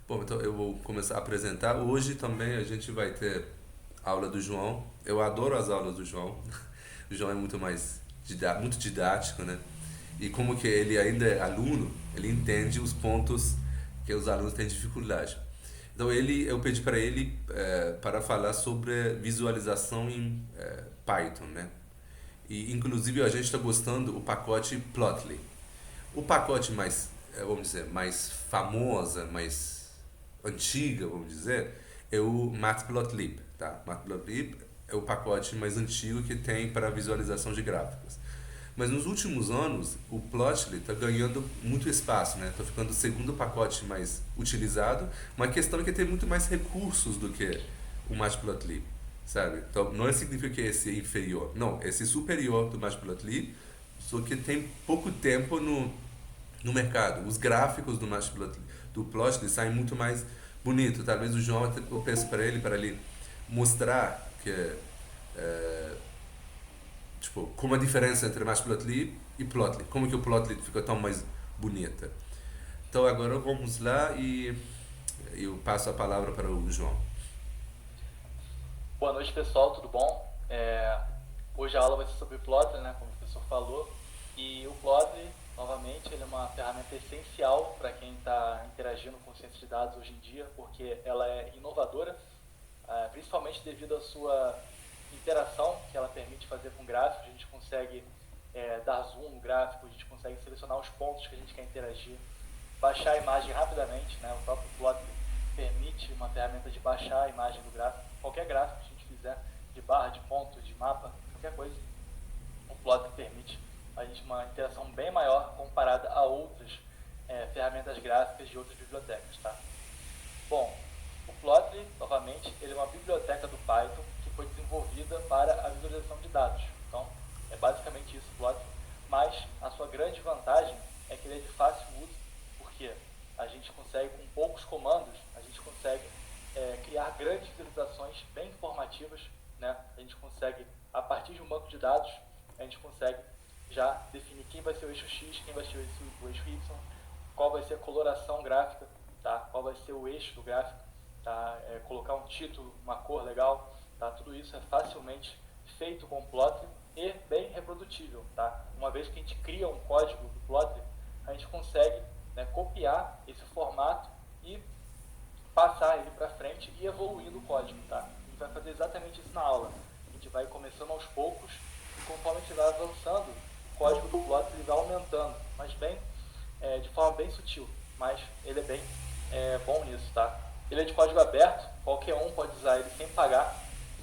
Bom, então eu vou começar a apresentar. Hoje também a gente vai ter aula do João. Eu adoro as aulas do João. O João é muito mais muito didático, né? E como que ele ainda é aluno, ele entende os pontos que os alunos têm dificuldade. Então eu pedi para ele para falar sobre visualização em Python, né? E inclusive a gente está gostando do pacote Plotly. O pacote mais, vamos dizer, mais famosa, mais antiga, vamos dizer, é o Matplotlib, tá? Matplotlib é o pacote mais antigo que tem para visualização de gráficos. Mas nos últimos anos, o Plotly está ganhando muito espaço, né? Está ficando o segundo pacote mais utilizado. Uma questão é que tem muito mais recursos do que o Matplotlib, sabe? Então, não significa que esse é inferior. Não, esse é superior do Matplotlib, só que tem pouco tempo no mercado. Os gráficos do Plotly saem muito mais bonito. Talvez o João, eu peço para ele mostrar que tipo, como a diferença entre Matplotlib e Plotly. Como que o Plotly fica tão mais bonita. Então agora vamos lá e eu passo a palavra para o João. Boa noite, pessoal, tudo bom? Hoje a aula vai ser sobre o Plotly, né, como o professor falou. E o Plotly, novamente, ele é uma ferramenta essencial para quem está interagindo com ciência de dados hoje em dia, porque ela é inovadora, principalmente devido à sua interação que ela permite fazer com gráficos. A gente consegue dar zoom no gráfico, a gente consegue selecionar os pontos que a gente quer interagir, baixar a imagem rapidamente, né? O próprio Plotly permite uma ferramenta de baixar a imagem do gráfico, qualquer gráfico que a gente fizer, de barra, de ponto, de mapa, qualquer coisa, o Plotly permite a gente uma interação bem maior comparada a outras ferramentas gráficas de outras bibliotecas, tá? Bom, o Plotly, novamente, ele é uma biblioteca do Python que foi desenvolvida para a visualização de dados. Então, é basicamente isso o Plotly, mas a sua grande vantagem é que ele é de fácil uso, porque a gente consegue, com poucos comandos, a gente consegue criar grandes visualizações bem informativas, né? A gente consegue, a partir de um banco de dados, a gente consegue já definir quem vai ser o eixo X, quem vai ser o eixo Y, qual vai ser a coloração gráfica, tá? Qual vai ser o eixo do gráfico, tá? Colocar um título, uma cor legal, tá? Tudo isso é facilmente feito com o Plotly e bem reprodutível, tá? Uma vez que a gente cria um código do Plotly, a gente consegue, né, copiar esse formato e passar ele para frente e evoluindo o código, tá? A gente vai fazer exatamente isso na aula. A gente vai começando aos poucos e conforme a gente vai avançando, o código do Plotly ele vai aumentando, mas bem, de forma bem sutil, mas ele é bem bom nisso, tá? Ele é de código aberto, qualquer um pode usar ele sem pagar,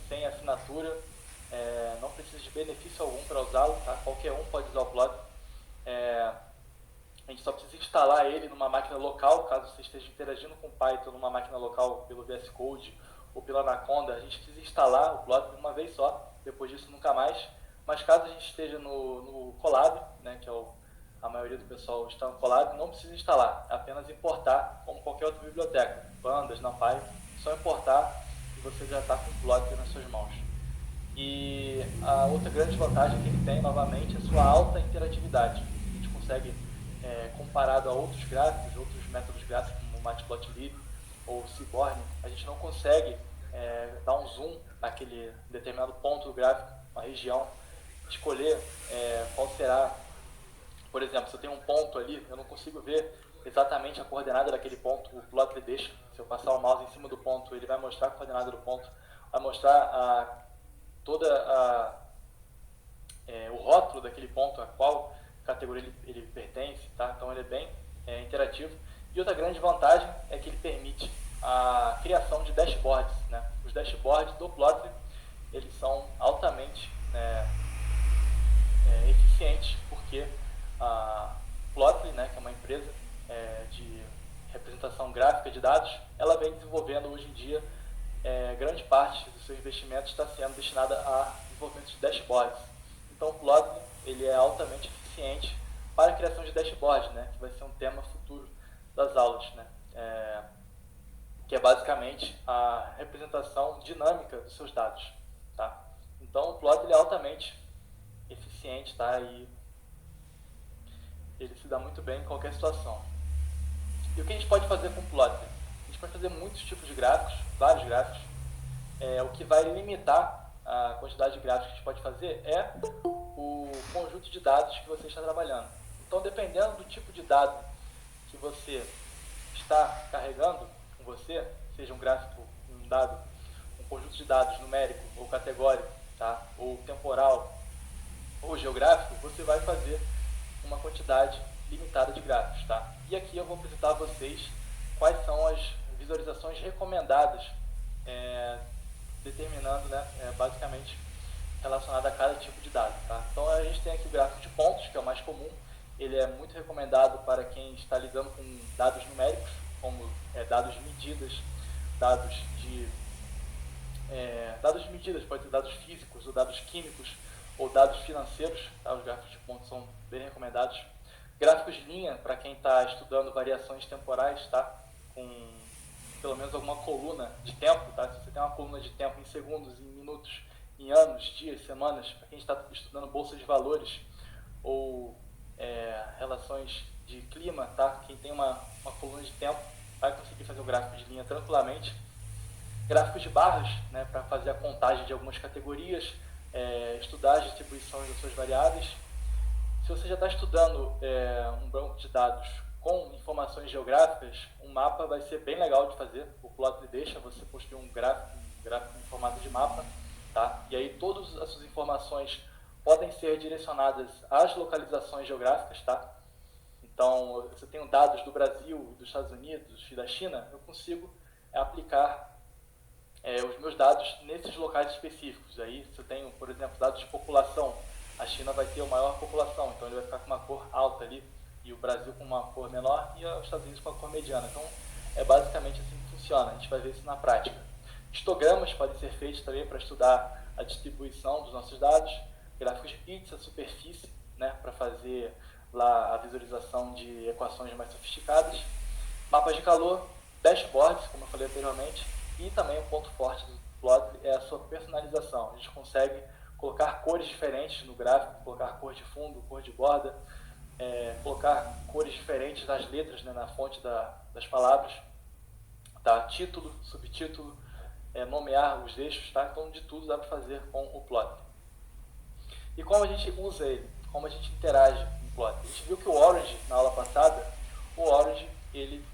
sem assinatura, não precisa de benefício algum para usá-lo, tá? Qualquer um pode usar o Plotly. A gente só precisa instalar ele numa máquina local, caso você esteja interagindo com Python numa máquina local pelo VS Code ou pela Anaconda, a gente precisa instalar o Plotly uma vez só, depois disso nunca mais. Mas caso a gente esteja no Colab, né, que é a maioria do pessoal está no Colab, não precisa instalar, é apenas importar como qualquer outra biblioteca, Pandas, NumPy, só importar e você já está com o Plotly nas suas mãos. E a outra grande vantagem que ele tem, novamente, é a sua alta interatividade. A gente consegue, comparado a outros gráficos, outros métodos gráficos como o Matplotlib ou o Seaborn, a gente não consegue dar um zoom naquele determinado ponto do gráfico, uma região, escolher qual será. Por exemplo, se eu tenho um ponto ali, eu não consigo ver exatamente a coordenada daquele ponto. O Plotly deixa, se eu passar o mouse em cima do ponto, ele vai mostrar a coordenada do ponto, vai mostrar toda o rótulo daquele ponto, a qual categoria ele pertence, tá? Então ele é bem interativo. E outra grande vantagem é que ele permite a criação de dashboards, né? Os dashboards do Plotly, eles são altamente eficientes, porque a Plotly, né, que é uma empresa de representação gráfica de dados, ela vem desenvolvendo hoje em dia grande parte do seu investimento está sendo destinada a desenvolvimento de dashboards. Então o Plotly ele é altamente eficiente para a criação de dashboards, né, que vai ser um tema futuro das aulas, né, que é basicamente a representação dinâmica dos seus dados, tá? Então o Plotly é altamente eficiente, tá? E ele se dá muito bem em qualquer situação. E o que a gente pode fazer com o Plotly? A gente pode fazer muitos tipos de gráficos, vários gráficos. O que vai limitar a quantidade de gráficos que a gente pode fazer é o conjunto de dados que você está trabalhando. Então, dependendo do tipo de dado que você está carregando com você, seja um gráfico, um dado, um conjunto de dados numérico ou categórico, tá? Ou temporal ou geográfico, você vai fazer uma quantidade limitada de gráficos, tá? E aqui eu vou apresentar a vocês quais são as visualizações recomendadas, determinando, né, basicamente relacionado a cada tipo de dado, tá? Então a gente tem aqui o gráfico de pontos, que é o mais comum. Ele é muito recomendado para quem está lidando com dados numéricos, como dados de medidas, dados de medidas, pode ser dados físicos ou dados químicos ou dados financeiros, tá? Os gráficos de pontos são bem recomendados. Gráficos de linha, para quem está estudando variações temporais, tá? Com pelo menos alguma coluna de tempo, tá? Se você tem uma coluna de tempo em segundos, em minutos, em anos, dias, semanas, para quem está estudando bolsa de valores ou relações de clima, tá? Quem tem uma coluna de tempo vai conseguir fazer o gráfico de linha tranquilamente. Gráficos de barras, né, para fazer a contagem de algumas categorias, estudar as distribuições das suas variáveis. Se você já está estudando um banco de dados com informações geográficas, um mapa vai ser bem legal de fazer. O Plotly deixa você construir um gráfico em formato de mapa, tá? E aí todas as suas informações podem ser direcionadas às localizações geográficas, tá? Então, se eu tenho dados do Brasil, dos Estados Unidos e da China, eu consigo aplicar os meus dados nesses locais específicos. Aí, se eu tenho, por exemplo, dados de população, a China vai ter a maior população, então ele vai ficar com uma cor alta ali, e o Brasil com uma cor menor e os Estados Unidos com uma cor mediana. Então, é basicamente assim que funciona. A gente vai ver isso na prática. Histogramas podem ser feitos também para estudar a distribuição dos nossos dados. Gráficos de pizza, superfície, né, para fazer lá a visualização de equações mais sofisticadas. Mapas de calor, dashboards, como eu falei anteriormente. E também um ponto forte do Plotly é a sua personalização. A gente consegue colocar cores diferentes no gráfico, colocar cor de fundo, cor de borda, colocar cores diferentes nas letras, né, na fonte das palavras, tá? Título, subtítulo, nomear os eixos, tá? Então de tudo dá para fazer com o Plotly. E como a gente usa ele, como a gente interage com o Plotly? A gente viu que o Orange, na aula passada, o Orange ele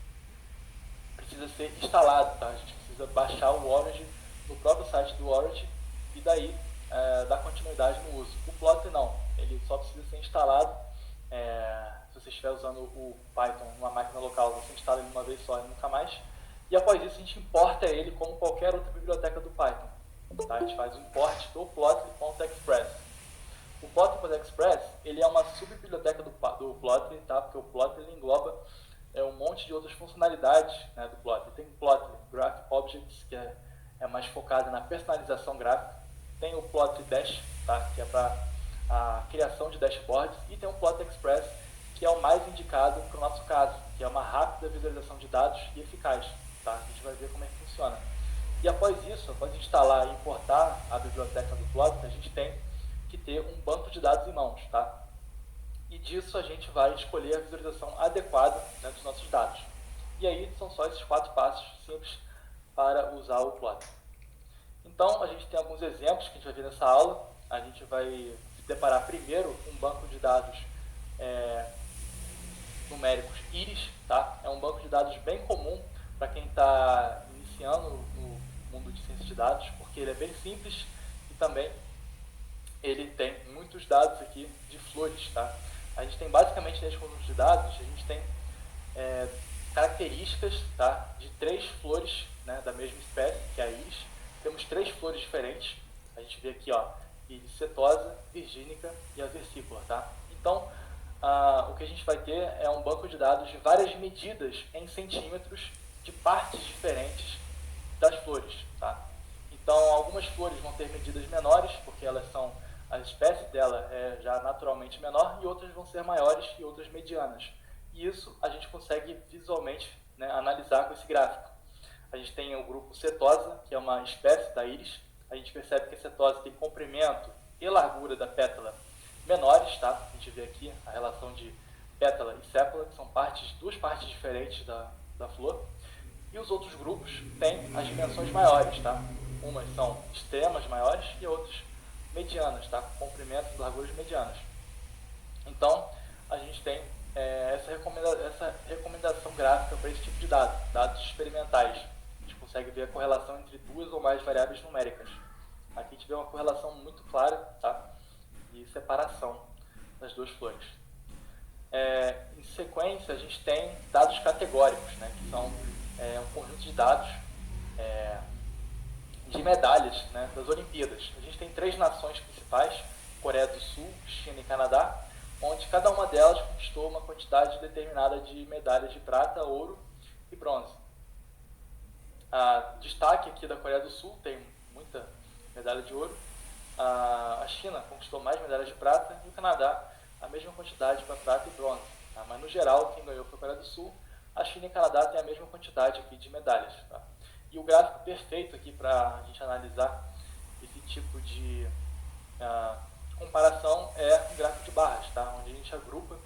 precisa ser instalado, tá? A gente precisa baixar o Orange no próprio site do Orange e daí dar continuidade no uso. O Plotly não, ele só precisa ser instalado. Se você estiver usando o Python numa máquina local, você instala ele uma vez só e nunca mais. E após isso a gente importa ele como qualquer outra biblioteca do Python. Tá? A gente faz o import do Plotly.express. O Plotly.express ele é uma subbiblioteca do Plotly, tá? Porque o Plotly ele engloba um monte de outras funcionalidades, né, do Plotly. Tem o Plotly Graph Objects, que é mais focado na personalização gráfica. Tem o Plotly Dash, tá? Que é para a criação de dashboards. E tem o Plotly Express, que é o mais indicado para o nosso caso, que é uma rápida visualização de dados e eficaz. Tá? A gente vai ver como é que funciona. E após isso, após instalar e importar a biblioteca do Plotly, a gente tem que ter um banco de dados em mãos. Tá? E disso a gente vai escolher a visualização adequada, né, dos nossos dados. E aí são só esses 4 passos simples para usar o Plotly. Então a gente tem alguns exemplos que a gente vai ver nessa aula. A gente vai se deparar primeiro com um banco de dados numéricos íris. Tá? É um banco de dados bem comum para quem está iniciando no mundo de ciência de dados, porque ele é bem simples e também ele tem muitos dados aqui de flores. Tá? A gente tem basicamente nesse conjunto de dados, a gente tem características, tá, de 3 flores, né, da mesma espécie, que é a íris. Temos 3 flores diferentes. A gente vê aqui, ó, íris setosa, virgínica e a versicula. Tá? Então, o que a gente vai ter é um banco de dados de várias medidas em centímetros de partes diferentes das flores. Tá? Então, algumas flores vão ter medidas menores, porque a espécie dela é já naturalmente menor, e outras vão ser maiores e outras medianas. E isso a gente consegue visualmente, né, analisar com esse gráfico. A gente tem o grupo setosa, que é uma espécie da íris. A gente percebe que a setosa tem comprimento e largura da pétala menores. Tá? A gente vê aqui a relação de pétala e sépala, que são duas partes diferentes da flor. E os outros grupos têm as dimensões maiores, tá? Umas são extremas maiores e outras medianas, tá? Comprimentos e larguras medianas. Então, a gente tem essa recomendação gráfica para esse tipo de dados experimentais. A gente consegue ver a correlação entre duas ou mais variáveis numéricas. Aqui a gente vê uma correlação muito clara, tá? E separação das duas flores. Em sequência, a gente tem dados categóricos, né? Que são um conjunto de dados de medalhas, né, das Olimpíadas. A gente tem 3 nações principais, Coreia do Sul, China e Canadá, onde cada uma delas conquistou uma quantidade determinada de medalhas de prata, ouro e bronze. Destaque aqui da Coreia do Sul, tem muita medalha de ouro. A China conquistou mais medalhas de prata e o Canadá a mesma quantidade para prata e bronze. Tá? Mas no geral, quem ganhou foi a Coreia do Sul. A China e o Canadá têm a mesma quantidade aqui de medalhas. Tá? E o gráfico perfeito aqui para a gente analisar esse tipo de comparação é um gráfico de barras, tá? Onde a gente agrupa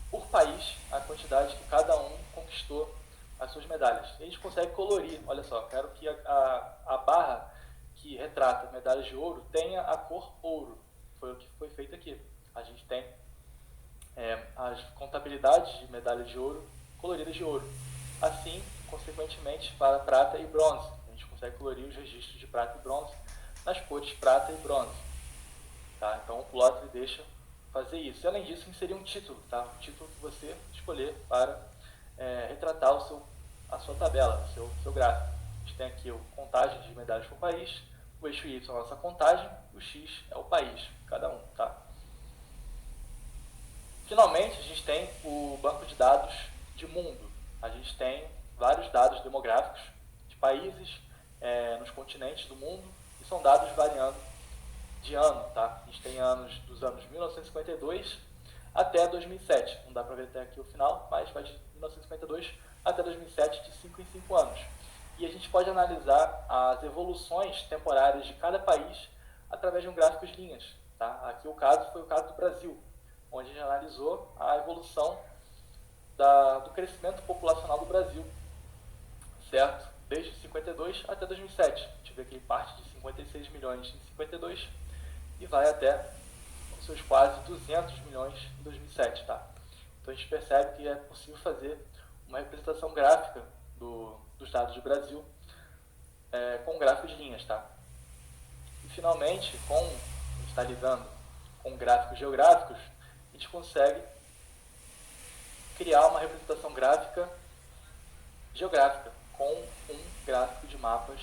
por país a quantidade que cada um conquistou as suas medalhas. E a gente consegue colorir, olha só, quero que a barra que retrata medalhas de ouro tenha a cor ouro. Foi o que foi feito aqui. A gente tem as contabilidades de medalhas de ouro coloridas de ouro. Assim, consequentemente, para prata e bronze. A gente consegue colorir os registros de prata e bronze nas cores prata e bronze. Tá? Então o Plotly deixa fazer isso. E além disso, inserir um título, tá? Um título que você escolher para retratar a sua tabela, o seu gráfico. A gente tem aqui a contagem de medalhas por país, o eixo Y é a nossa contagem, o X é o país, cada um. Tá? Finalmente, a gente tem o banco de dados de mundo. A gente tem vários dados demográficos de países nos continentes do mundo e são dados variando de ano, tá? A gente tem dos anos 1952 até 2007. Não dá para ver até aqui o final, mas vai de 1952 até 2007, de 5 em 5 anos. E a gente pode analisar as evoluções temporárias de cada país através de um gráfico de linhas. Tá? Aqui o caso foi o caso do Brasil, onde a gente analisou a evolução do crescimento populacional do Brasil, certo? Desde 52 até 2007. A gente vê que ele parte de 56 milhões em 52 e vai até os seus quase 200 milhões em 2007. Tá? Então a gente percebe que é possível fazer uma representação gráfica dos dados do Brasil com gráfico de linhas. Tá? E finalmente, a gente está lidando com gráficos geográficos, a gente consegue criar uma representação gráfica geográfica com um gráfico de mapas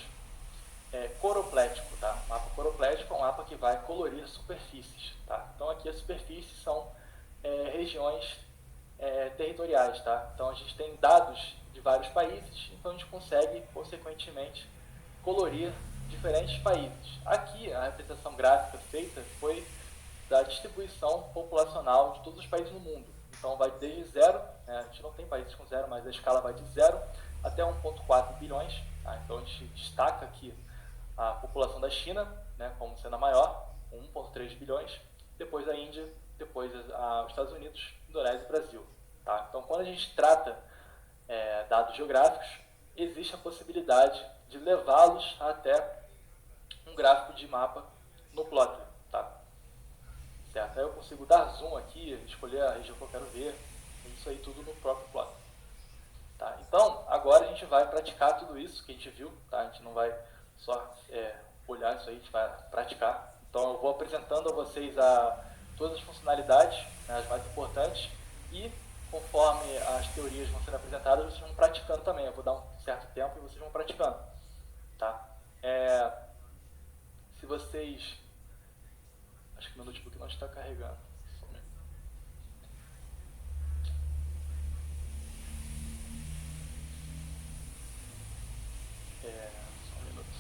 coroplético. Tá? O mapa coroplético é um mapa que vai colorir superfícies. Tá? Então aqui as superfícies são regiões territoriais. Tá? Então a gente tem dados de vários países, então a gente consegue, consequentemente, colorir diferentes países. Aqui a representação gráfica feita foi da distribuição populacional de todos os países no mundo. Então vai desde zero, a gente não tem países com zero, mas a escala vai de 0 até 1,4 bilhões. Tá? Então a gente destaca aqui a população da China, né, como sendo a maior, com 1,3 bilhões, depois a Índia, depois os Estados Unidos, Indonésia e Brasil. Tá? Então quando a gente trata dados geográficos, existe a possibilidade de levá-los até um gráfico de mapa no Plotly. Tá? Certo? Aí eu consigo dar zoom aqui, escolher a região que eu quero ver, isso aí tudo no próprio Plotly. Tá? Então, agora a gente vai praticar tudo isso que a gente viu, tá? A gente não vai só olhar isso aí, a gente vai praticar. Então eu vou apresentando a vocês todas as funcionalidades, né, as mais importantes, e conforme as teorias vão sendo apresentadas, vocês vão praticando também. Eu vou dar um certo tempo e vocês vão praticando. Tá? Se vocês... Acho que meu notebook não está carregando. Só um minuto.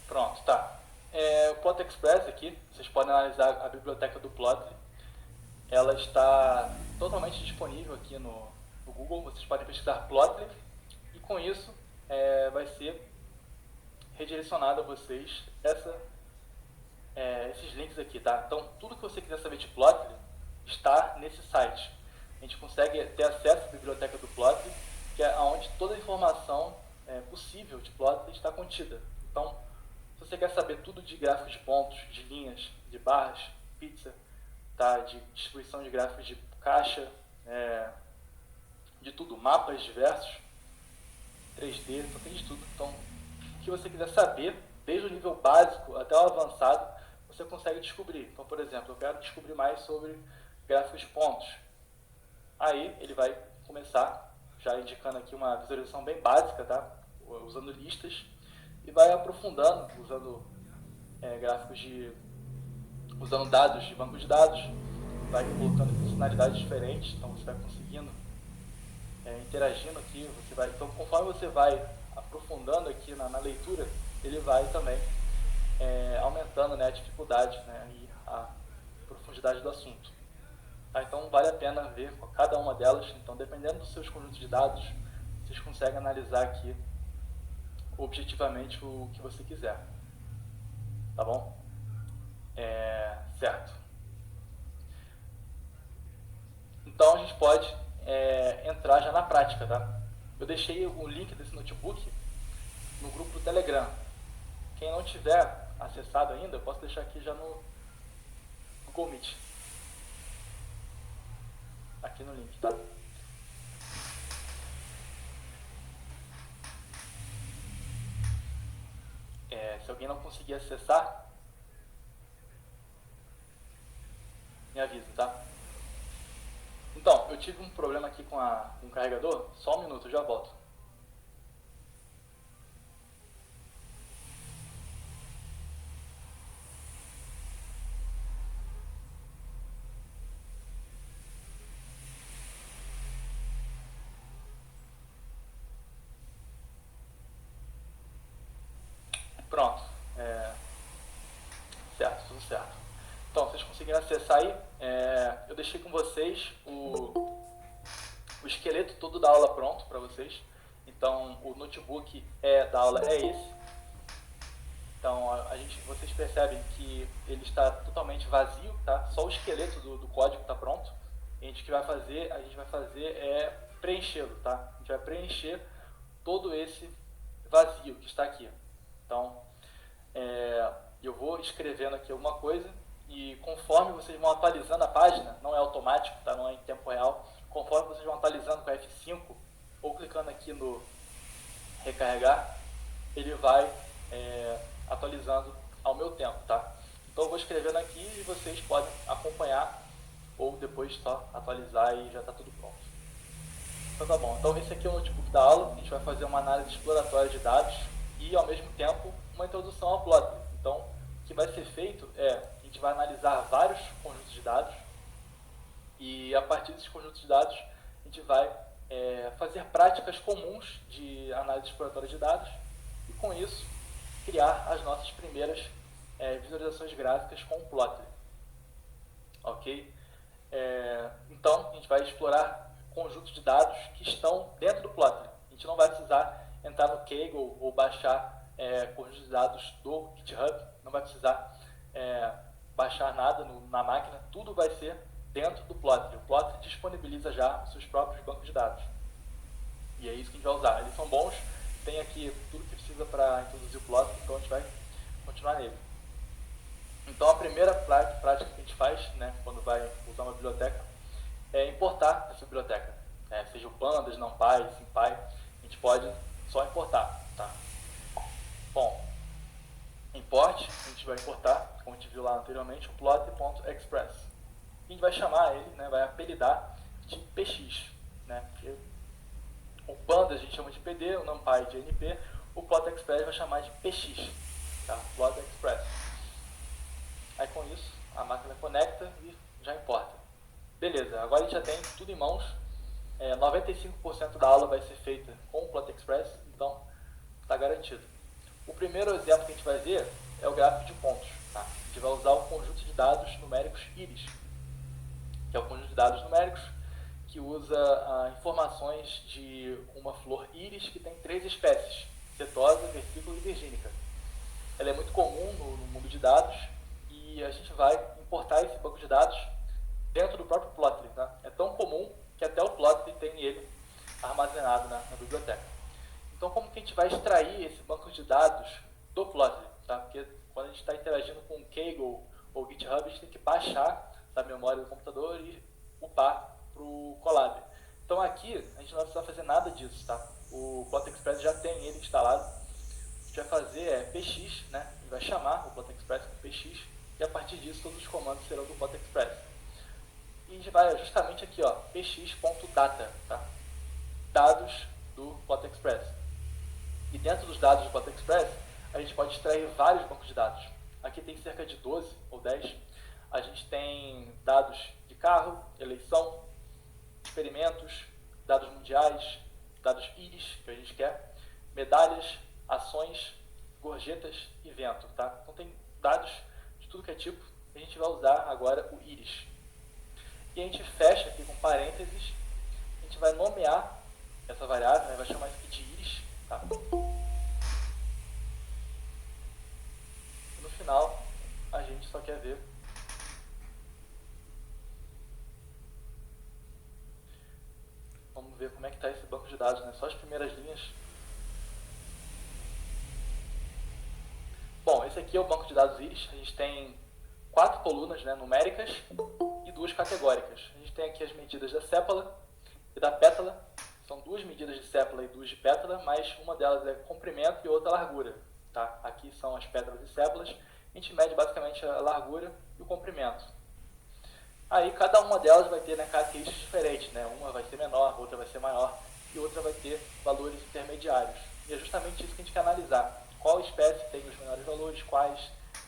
Pronto, tá. O Plot Express aqui, vocês podem analisar a biblioteca do Plotly. Ela está totalmente disponível aqui no Google. Vocês podem pesquisar Plotly e com isso vai ser redirecionado a vocês esses links aqui, tá? Então, tudo que você quiser saber de Plotly está nesse site. A gente consegue ter acesso à biblioteca do Plotly, que é onde toda a informação possível de Plotly está contida. Então, se você quer saber tudo de gráficos de pontos, de linhas, de barras, pizza, tá? De distribuição de gráficos de caixa, de tudo, mapas diversos, 3D, então tem de tudo. Então, o que você quiser saber, desde o nível básico até o avançado, você consegue descobrir. Então, por exemplo, eu quero descobrir mais sobre gráficos de pontos. Aí, ele vai começar, já indicando aqui uma visualização bem básica, tá? Usando listas, e vai aprofundando, usando usando dados de banco de dados, vai colocando funcionalidades diferentes, então você vai conseguindo interagindo aqui, então conforme você vai aprofundando aqui na leitura, ele vai também aumentando, né, a dificuldade, né, e a profundidade do assunto. Tá? Então vale a pena ver cada uma delas. Então, dependendo dos seus conjuntos de dados, vocês conseguem analisar aqui objetivamente o que você quiser. Tá bom? Certo. Então a gente pode entrar já na prática, tá? Eu deixei o link desse notebook no grupo do Telegram. Quem não tiver acessado ainda, eu posso deixar aqui já no Google Meet. Aqui no link, tá? Se alguém não conseguir acessar, me avisa, tá? Então, eu tive um problema aqui com o carregador. Só um minuto, eu já volto. Pronto. Certo, tudo certo. Então, vocês conseguiram acessar aí? Eu deixei com vocês o esqueleto todo da aula pronto para vocês. Então, o notebook da aula é esse. Então, vocês percebem que ele está totalmente vazio, tá? Só o esqueleto do código está pronto. E a gente vai fazer é preenchê-lo, tá? A gente vai preencher todo esse vazio que está aqui. Então, eu vou escrevendo aqui alguma coisa e conforme vocês vão atualizando a página, não é automático, tá? Não é em tempo real, conforme vocês vão atualizando com F5 ou clicando aqui no recarregar, ele vai atualizando ao meu tempo, tá? Então eu vou escrevendo aqui e vocês podem acompanhar ou depois só atualizar e já está tudo pronto. Então tá bom, então esse aqui é o notebook da aula. A gente vai fazer uma análise exploratória de dados e ao mesmo tempo uma introdução ao Plotly. Então o que vai ser feito a gente vai analisar vários conjuntos de dados e a partir desses conjuntos de dados a gente vai fazer práticas comuns de análise exploratória de dados e com isso criar as nossas primeiras visualizações gráficas com o Plotly. Ok? Então a gente vai explorar conjuntos de dados que estão dentro do Plotly. A gente não vai precisar entrar no Kaggle ou baixar conjuntos de dados do GitHub, não vai precisar baixar nada na máquina, tudo vai ser dentro do Plotly. O Plotly disponibiliza já os seus próprios bancos de dados. E é isso que a gente vai usar. Eles são bons, tem aqui tudo que precisa para introduzir o Plotly, então a gente vai continuar nele. Então a primeira prática que a gente faz, né, quando vai usar uma biblioteca, é importar essa biblioteca. Seja o Pandas, NumPy, SymPy, a gente pode só importar. Tá? Bom, import, a gente vai importar, como a gente viu lá anteriormente, o plotly.express. A gente vai chamar ele, né, vai apelidar de PX. Né, porque o Pandas a gente chama de PD, o NumPy de NP, o plotexpress vai chamar de PX. Tá? Plotexpress. Aí com isso, a máquina conecta e já importa. Beleza, agora a gente já tem tudo em mãos. 95% da aula vai ser feita com o plotexpress, então está garantido. O primeiro exemplo que a gente vai ver é o gráfico de pontos. Tá? A gente vai usar o conjunto de dados numéricos íris, que é o conjunto de dados numéricos que usa informações de uma flor íris que tem 3 espécies, setosa, versicula e virgínica. bancos de dados do Plotly, tá? Porque quando a gente está interagindo com o Kaggle ou GitHub, a gente tem que baixar da memória do computador e upar para o Colab. Então aqui a gente não vai precisar fazer nada disso, tá? O Plot Express já tem ele instalado. O que a gente vai fazer é px, né? Ele vai chamar o Plot Express com px e a partir disso todos os comandos serão do Plot Express. E a gente vai justamente aqui, ó, px.data, tá? Dados do Plot Express. E dentro dos dados do Plot Express, a gente pode extrair vários bancos de dados. Aqui tem cerca de 12 ou 10. A gente tem dados de carro, eleição, experimentos, dados mundiais, dados íris, que a gente quer, medalhas, ações, gorjetas e vento, tá? Então tem dados de tudo que é tipo. A gente vai usar agora o íris. E a gente fecha aqui com parênteses. A gente vai nomear essa variável, né? Vai chamar isso aqui de íris, tá? E no final, a gente só quer ver vamos ver como é que está esse banco de dados, né? Só as primeiras linhas. Bom, esse aqui é o banco de dados íris. A gente tem 4 colunas, né, numéricas e 2 categóricas. A gente tem aqui as medidas da sépala e da pétala. São 2 medidas de sépala e 2 de pétala, mas uma delas é comprimento e outra largura. Tá? Aqui são as pétalas e sépalas. A gente mede basicamente a largura e o comprimento. Aí cada uma delas vai ter, né, características diferentes, né? Uma vai ser menor, outra vai ser maior e outra vai ter valores intermediários. E é justamente isso que a gente quer analisar. Qual espécie tem os menores valores, quais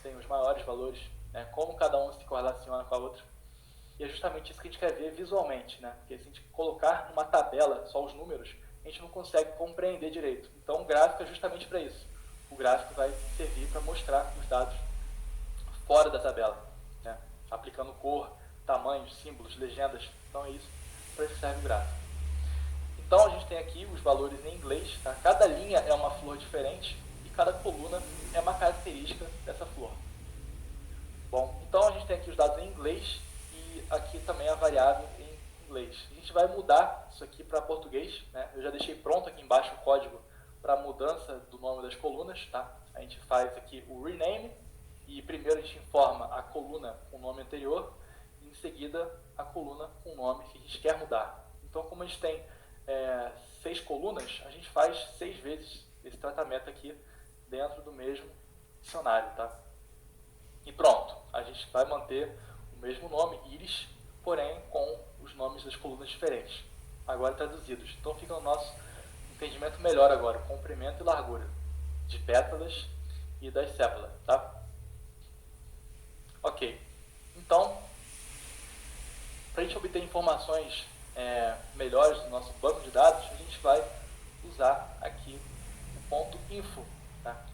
tem os maiores valores, né? Como cada um se correlaciona com a outra. E é justamente isso que a gente quer ver visualmente, né? Porque se a gente colocar numa tabela só os números, a gente não consegue compreender direito. Então o gráfico é justamente para isso. O gráfico vai servir para mostrar os dados fora da tabela, né? Aplicando cor, tamanhos, símbolos, legendas. Então é isso para isso que serve o gráfico. Então a gente tem aqui os valores em inglês, tá? Cada linha é uma flor diferente e cada coluna é uma característica dessa flor. Bom, então a gente tem aqui os dados em inglês e aqui também a variável em inglês. A gente vai mudar isso aqui para português, né? Eu já deixei pronto aqui embaixo o código para a mudança do nome das colunas, tá? A gente faz aqui o rename e primeiro a gente informa a coluna com o nome anterior e em seguida a coluna com o nome que a gente quer mudar. Então, como a gente tem 6 colunas, a gente faz 6 vezes esse tratamento aqui dentro do mesmo dicionário, tá? E pronto, a gente vai manter o mesmo nome, íris, porém com os nomes das colunas diferentes, agora traduzidos. Então fica o nosso entendimento melhor agora, comprimento e largura de pétalas e das sépalas, tá? Ok, então, para a gente obter informações melhores do nosso banco de dados, a gente vai usar aqui o ponto .info, tá?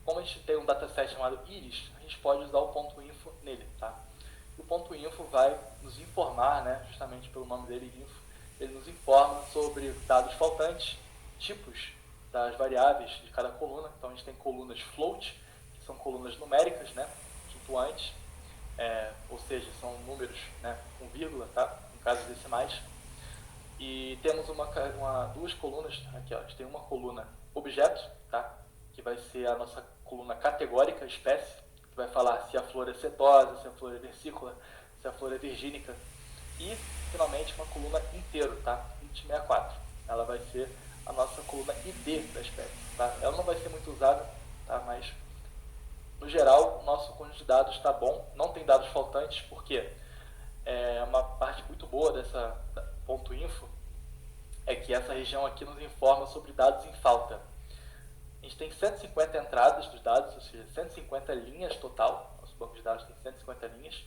Como a gente tem um dataset chamado íris, a gente pode usar o ponto .info nele, tá? E o ponto .info vai nos informar, né, justamente pelo nome dele, info, ele nos informa sobre dados faltantes, tipos das variáveis de cada coluna. Então a gente tem colunas float, que são colunas numéricas, né, flutuantes, ou seja, são números, né, com vírgula, tá? Em casos decimais. E temos duas colunas, aqui ó, a gente tem uma coluna objeto, tá? Que vai ser a nossa coluna categórica, espécie, que vai falar se a flor é setosa, se a flor é versicula, se a flor é virgínica. E, finalmente, uma coluna inteiro, tá? int 64. Ela vai ser a nossa coluna ID da espécie, tá? Ela não vai ser muito usada, tá? Mas, no geral, o nosso conjunto de dados está bom. Não tem dados faltantes, porque uma parte muito boa dessa ponto .info é que essa região aqui nos informa sobre dados em falta. A gente tem 150 entradas dos dados, ou seja, 150 linhas total. Nosso banco de dados tem 150 linhas.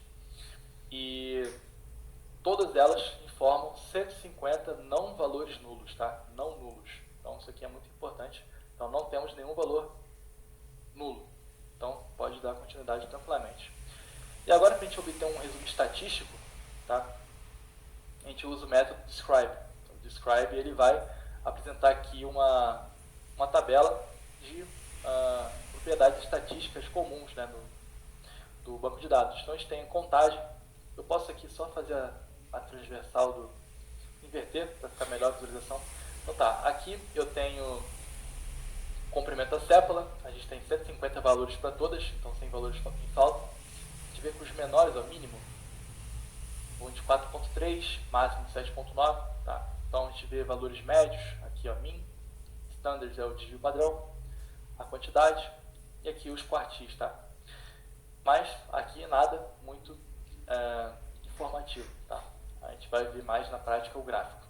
E todas elas informam 150 não valores nulos, tá? Não nulos. Então isso aqui é muito importante. Então não temos nenhum valor nulo. Então pode dar continuidade tranquilamente. E agora, para a gente obter um resumo estatístico, tá? A gente usa o método describe. Então, o describe ele vai apresentar aqui uma tabela de propriedades estatísticas comuns, né, do banco de dados. Então a gente tem contagem. Eu posso aqui só fazer a transversal inverter para ficar melhor a visualização. Então tá, aqui eu tenho comprimento da sépola, a gente tem 150 valores para todas, então 100 valores em falta. A gente vê que os menores, o mínimo, vão de 4.3, máximo de 7.9, tá? Então a gente vê valores médios, aqui ó, min, standards é o desvio padrão, a quantidade, e aqui os quartis, tá? Mas aqui nada muito informativo, tá? A gente vai ver mais na prática o gráfico.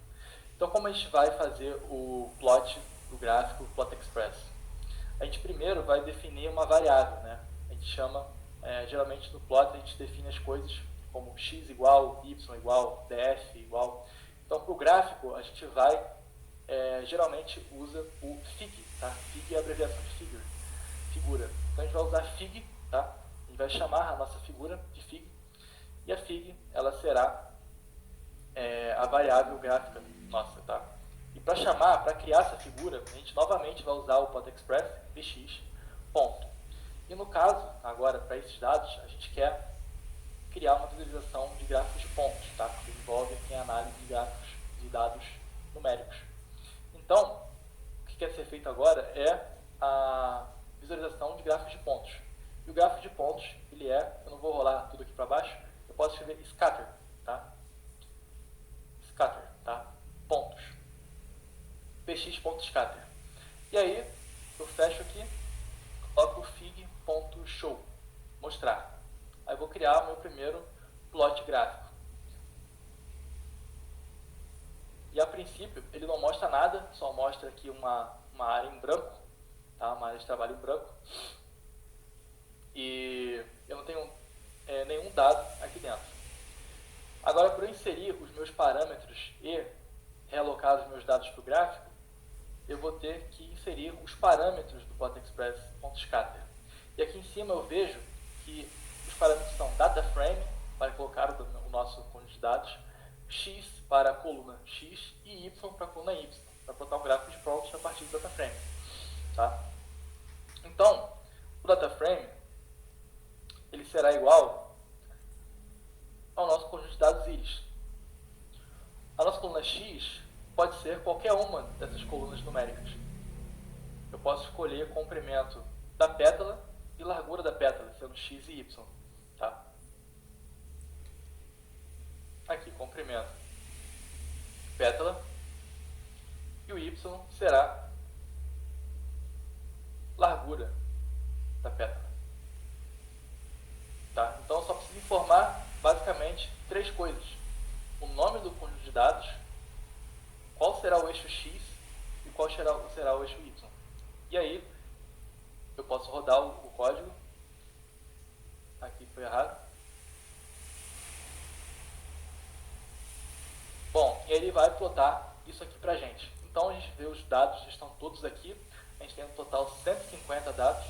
Então como a gente vai fazer o plot do gráfico Plot Express? A gente primeiro vai definir uma variável, né? A gente chama, geralmente no plot a gente define as coisas como x igual, y igual, df igual. Então para o gráfico a gente vai, geralmente usa o fig, tá? Fig é a abreviação de figura. Então a gente vai usar fig, tá? A gente vai chamar a nossa figura de fig, e a fig ela será a variável gráfica nossa, tá? E para criar essa figura, a gente novamente vai usar o plot express bx, ponto. E no caso, agora, para esses dados, a gente quer criar uma visualização de gráficos de pontos, tá? Que envolve aqui a análise de gráficos de dados numéricos. Então, o que quer ser feito agora é a visualização de gráficos de pontos. E o gráfico de pontos, ele eu não vou rolar tudo aqui para baixo, eu posso escrever scatter, tá? Scatter, tá? Pontos. px.scatter. E aí, eu fecho aqui, coloco o fig.show, mostrar. Aí eu vou criar o meu primeiro plot gráfico. E a princípio, ele não mostra nada, só mostra aqui uma área em branco, tá? Uma área de trabalho em branco. E eu não tenho nenhum dado aqui dentro. Agora, para eu inserir os meus parâmetros e realocar os meus dados para o gráfico, eu vou ter que inserir os parâmetros do plotexpress.scatter. E aqui em cima eu vejo que os parâmetros são dataframe, para colocar o nosso conjunto de dados, x para a coluna x e y para a coluna y, para botar um gráfico de prontos a partir do dataframe. Tá? Então, o dataframe ele será igual ao nosso conjunto de dados íris. A nossa coluna x pode ser qualquer uma dessas colunas numéricas. Eu posso escolher comprimento da pétala e largura da pétala, sendo x e y. Tá? Aqui, comprimento pétala, e o y será largura da pétala. Tá? Então eu só preciso informar basicamente três coisas: o nome do conjunto de dados, qual será o eixo x e qual será o eixo y. E aí eu posso rodar o código. Aqui foi errado. Bom, e ele vai plotar isso aqui pra gente. Então a gente vê os dados, estão todos aqui. A gente tem no total 150 dados.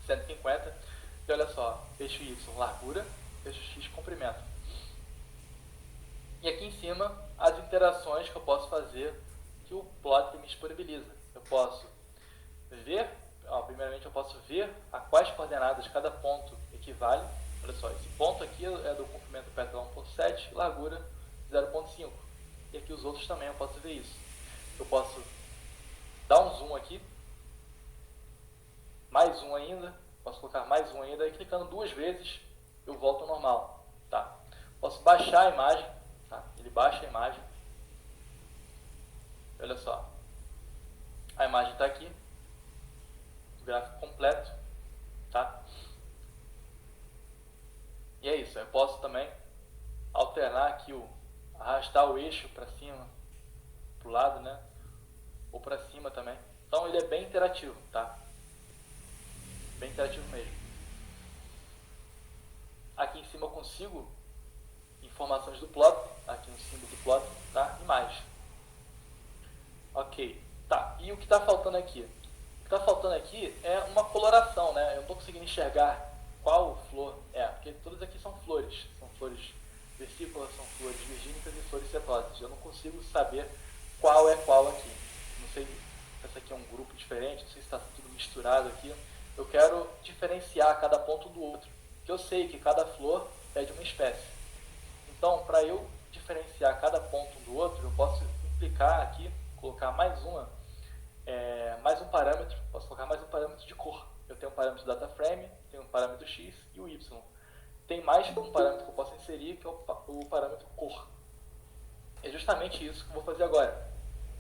150. E olha só, eixo y largura, eixo x comprimento. E aqui em cima, as interações que eu posso fazer, que o plot me disponibiliza. Eu posso ver, primeiramente eu posso ver a quais coordenadas cada ponto equivale. Olha só, esse ponto aqui é do comprimento pétala 1.7, largura 0.5. E aqui os outros também eu posso ver isso. Eu posso dar um zoom aqui, mais um ainda, posso colocar mais um ainda, e clicando duas vezes eu volto ao normal. Tá? Posso baixar a imagem, tá? Ele baixa a imagem. Olha só, a imagem está aqui, o gráfico completo, tá? E é isso, eu posso também alternar aqui, arrastar o eixo para cima, para o lado, né? Ou para cima também. Então ele é bem interativo, tá? Bem interativo mesmo. Aqui em cima eu consigo informações do plot, aqui no símbolo do plot, tá? Imagem. Ok, tá. E o que está faltando aqui? O que está faltando aqui é uma coloração, né? Eu não estou conseguindo enxergar qual flor é, porque todas aqui são flores vesículas, são flores virgínicas e flores setosas. Eu não consigo saber qual é qual aqui. Não sei se essa aqui é um grupo diferente, não sei se está tudo misturado aqui. Eu quero diferenciar cada ponto do outro, porque eu sei que cada flor é de uma espécie. Então, para eu diferenciar cada ponto do outro, eu posso implicar aqui, colocar mais uma mais um parâmetro, posso colocar mais um parâmetro de cor. Eu tenho um parâmetro data frame, tenho um parâmetro x e o y. Tem mais um parâmetro que eu posso inserir, que é o parâmetro cor. É justamente isso que eu vou fazer agora.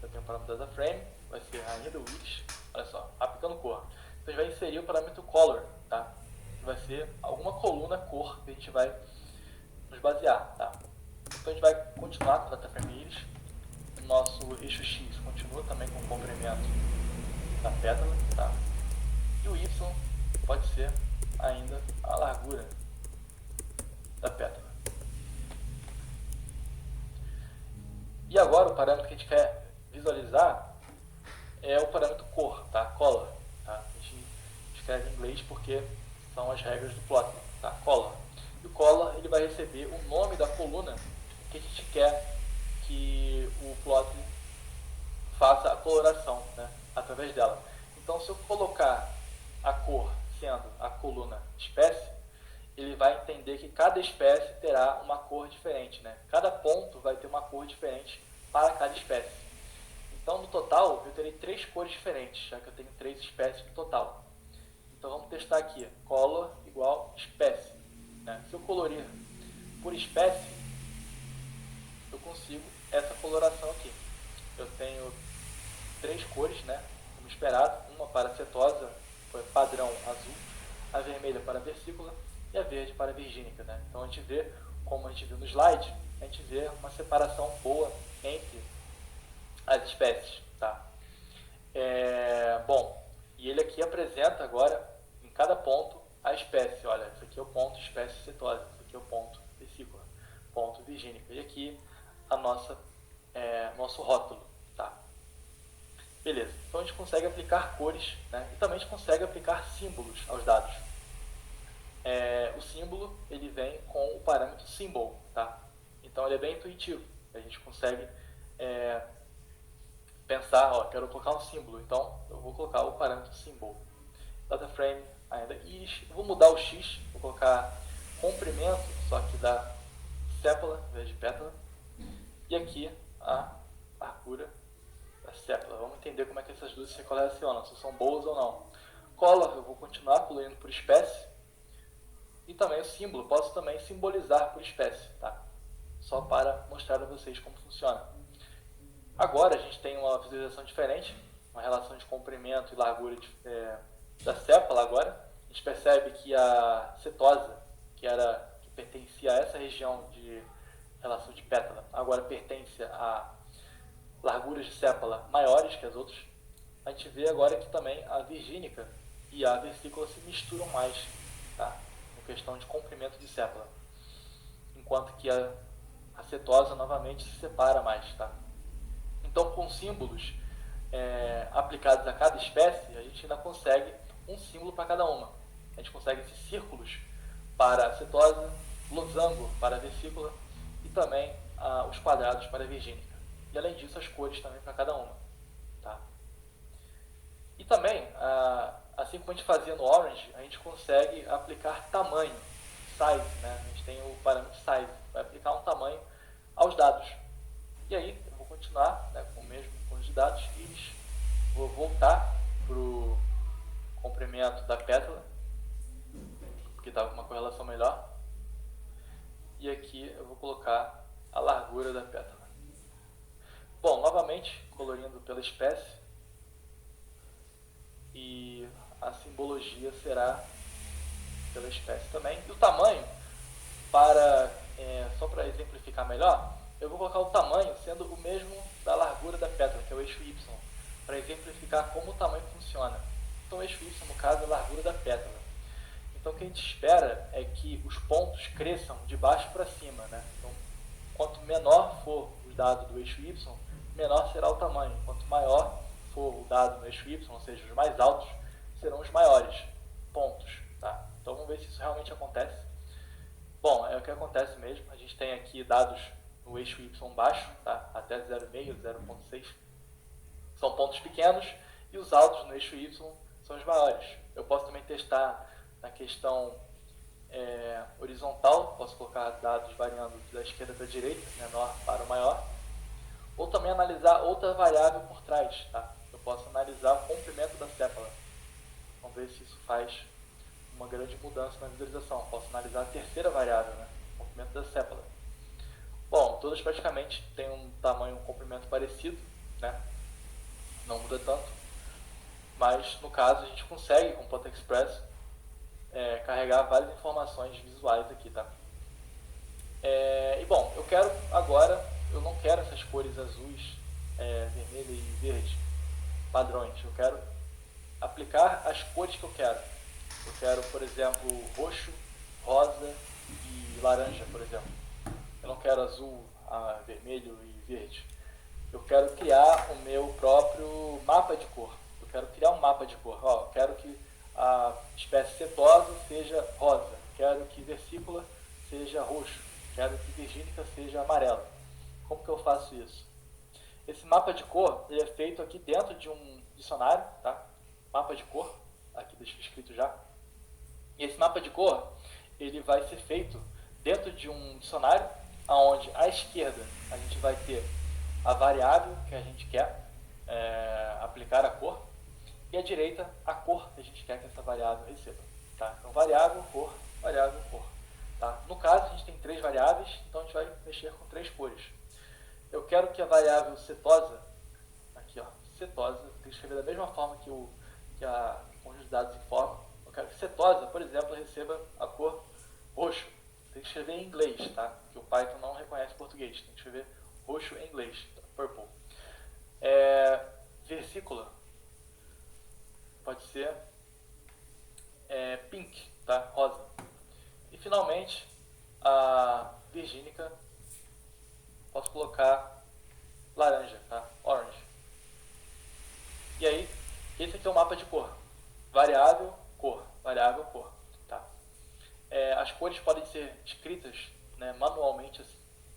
Eu tenho o parâmetro data frame, vai ser ainda o x, olha só, aplicando cor. Então a gente vai inserir o parâmetro color, tá? Que vai ser alguma coluna cor que a gente vai nos basear, tá? Então a gente vai continuar com o data frame iris. O nosso eixo x continua também com o comprimento da pétala, tá? E o y pode ser ainda a largura da pétala. E agora o parâmetro que a gente quer visualizar é o parâmetro cor, tá? Color, tá? A gente escreve em inglês porque são as regras do Plotly, tá? Color. E o color ele vai receber o nome da coluna que a gente quer que o Plotly faça a coloração, né? Através dela. Então, se eu colocar a cor sendo a coluna espécie, ele vai entender que cada espécie terá uma cor diferente, né? Cada ponto vai ter uma cor diferente para cada espécie. Então, no total, eu terei 3 cores diferentes, já que eu tenho 3 espécies no total. Então, vamos testar aqui. Color igual espécie, né? Se eu colorir por espécie, eu consigo essa coloração aqui. Eu tenho 3 cores, né? Como esperado. Uma para cetosa, foi padrão azul. A vermelha para versícula e a verde para virgínica, né? Então a gente vê, como a gente viu no slide, a gente vê uma separação boa entre as espécies, tá? Bom, e ele aqui apresenta agora, em cada ponto, a espécie. Olha, isso aqui é o ponto espécie cetosa, isso aqui é o ponto vesícula, ponto virgínica. E aqui a nosso rótulo, tá? Beleza, então a gente consegue aplicar cores, né? E também a gente consegue aplicar símbolos aos dados. O símbolo ele vem com o parâmetro symbol, tá? Então ele é bem intuitivo. A gente consegue pensar, ó, quero colocar um símbolo, então eu vou colocar o parâmetro symbol. Data frame ainda iris, vou mudar o x, vou colocar comprimento, só que da sépala em vez de pétala, e aqui a largura da sépala. Vamos entender como é que essas duas se correlacionam, se são boas ou não. Color, eu vou continuar colorindo por espécie. E também o símbolo, posso também simbolizar por espécie, tá? Só para mostrar a vocês como funciona. Agora a gente tem uma visualização diferente, uma relação de comprimento e largura da sépala agora. A gente percebe que a cetosa, que pertencia a essa região de relação de pétala, agora pertence a larguras de sépala maiores que as outras. A gente vê agora que também a virgínica e a versícula se misturam mais, tá? Questão de comprimento de sépala, enquanto que a cetosa novamente se separa mais, tá? Então, com símbolos aplicados a cada espécie, a gente ainda consegue um símbolo para cada uma. A gente consegue esses círculos para a cetosa, losango para a vesícula e também os quadrados para a virgínica. E além disso, as cores também para cada uma, tá? E também, assim como a gente fazia no Orange, a gente consegue aplicar tamanho, size, né? A gente tem o parâmetro size, vai aplicar um tamanho aos dados. E aí, eu vou continuar, né, com o mesmo conjunto de dados, iris, vou voltar para o comprimento da pétala, porque estava com uma correlação melhor, e aqui eu vou colocar a largura da pétala. Bom, novamente, colorindo pela espécie, e a simbologia será pela espécie também. E o tamanho, só para exemplificar melhor, eu vou colocar o tamanho sendo o mesmo da largura da pétala, que é o eixo Y, para exemplificar como o tamanho funciona. Então o eixo Y, no caso, é a largura da pétala. Então o que a gente espera é que os pontos cresçam de baixo para cima, né? Então, quanto menor for o dado do eixo Y, menor será o tamanho. Quanto maior for o dado no eixo Y, ou seja, os mais altos, serão os maiores pontos, tá? Então vamos ver se isso realmente acontece. Bom, é o que acontece mesmo. A gente tem aqui dados no eixo Y baixo, tá? Até 0,5, 0,6. São pontos pequenos e os altos no eixo Y são os maiores. Eu posso também testar na questão horizontal, posso colocar dados variando da esquerda para a direita, menor para o maior, ou também analisar outra variável por trás, tá? Eu posso analisar o comprimento da sépala. Vamos ver se isso faz uma grande mudança na visualização. Posso analisar a terceira variável, né? O comprimento da sépala. Bom, todas praticamente têm um tamanho, um comprimento parecido, né? Não muda tanto. Mas, no caso, a gente consegue, com o Plot Express, carregar várias informações visuais aqui, tá? E, bom, eu quero agora, eu não quero essas cores azuis, vermelho e verde, padrões. Eu quero aplicar as cores que eu quero. Eu quero, por exemplo, roxo, rosa e laranja, por exemplo. Eu não quero azul, vermelho e verde. Eu quero criar o meu próprio mapa de cor. Eu quero criar um mapa de cor. Eu quero que a espécie setosa seja rosa. Quero que versicula seja roxo. Quero que virgínica seja amarela. Como que eu faço isso? Esse mapa de cor ele é feito aqui dentro de um dicionário, tá? Mapa de cor, aqui deixa escrito já. E esse mapa de cor ele vai ser feito dentro de um dicionário, onde à esquerda a gente vai ter a variável que a gente quer aplicar a cor, e à direita a cor que a gente quer que essa variável receba. Tá? Então, variável, cor, variável, cor. Tá? No caso, a gente tem 3 variáveis, então a gente vai mexer com 3 cores. Eu quero que a variável setosa, aqui ó, setosa, tem que escrever da mesma forma que a conjunto de dados informa. Eu quero que setosa, por exemplo, receba a cor roxo. Tem que escrever em inglês, tá? Porque o Python não reconhece português. Tem que escrever roxo em inglês, tá? Purple. Versicula pode ser pink, tá? Rosa. E finalmente a virgínica posso colocar laranja, tá? Orange. E aí esse aqui é o mapa de cor. Variável, cor. Variável, cor. Tá? As cores podem ser escritas, né, manualmente,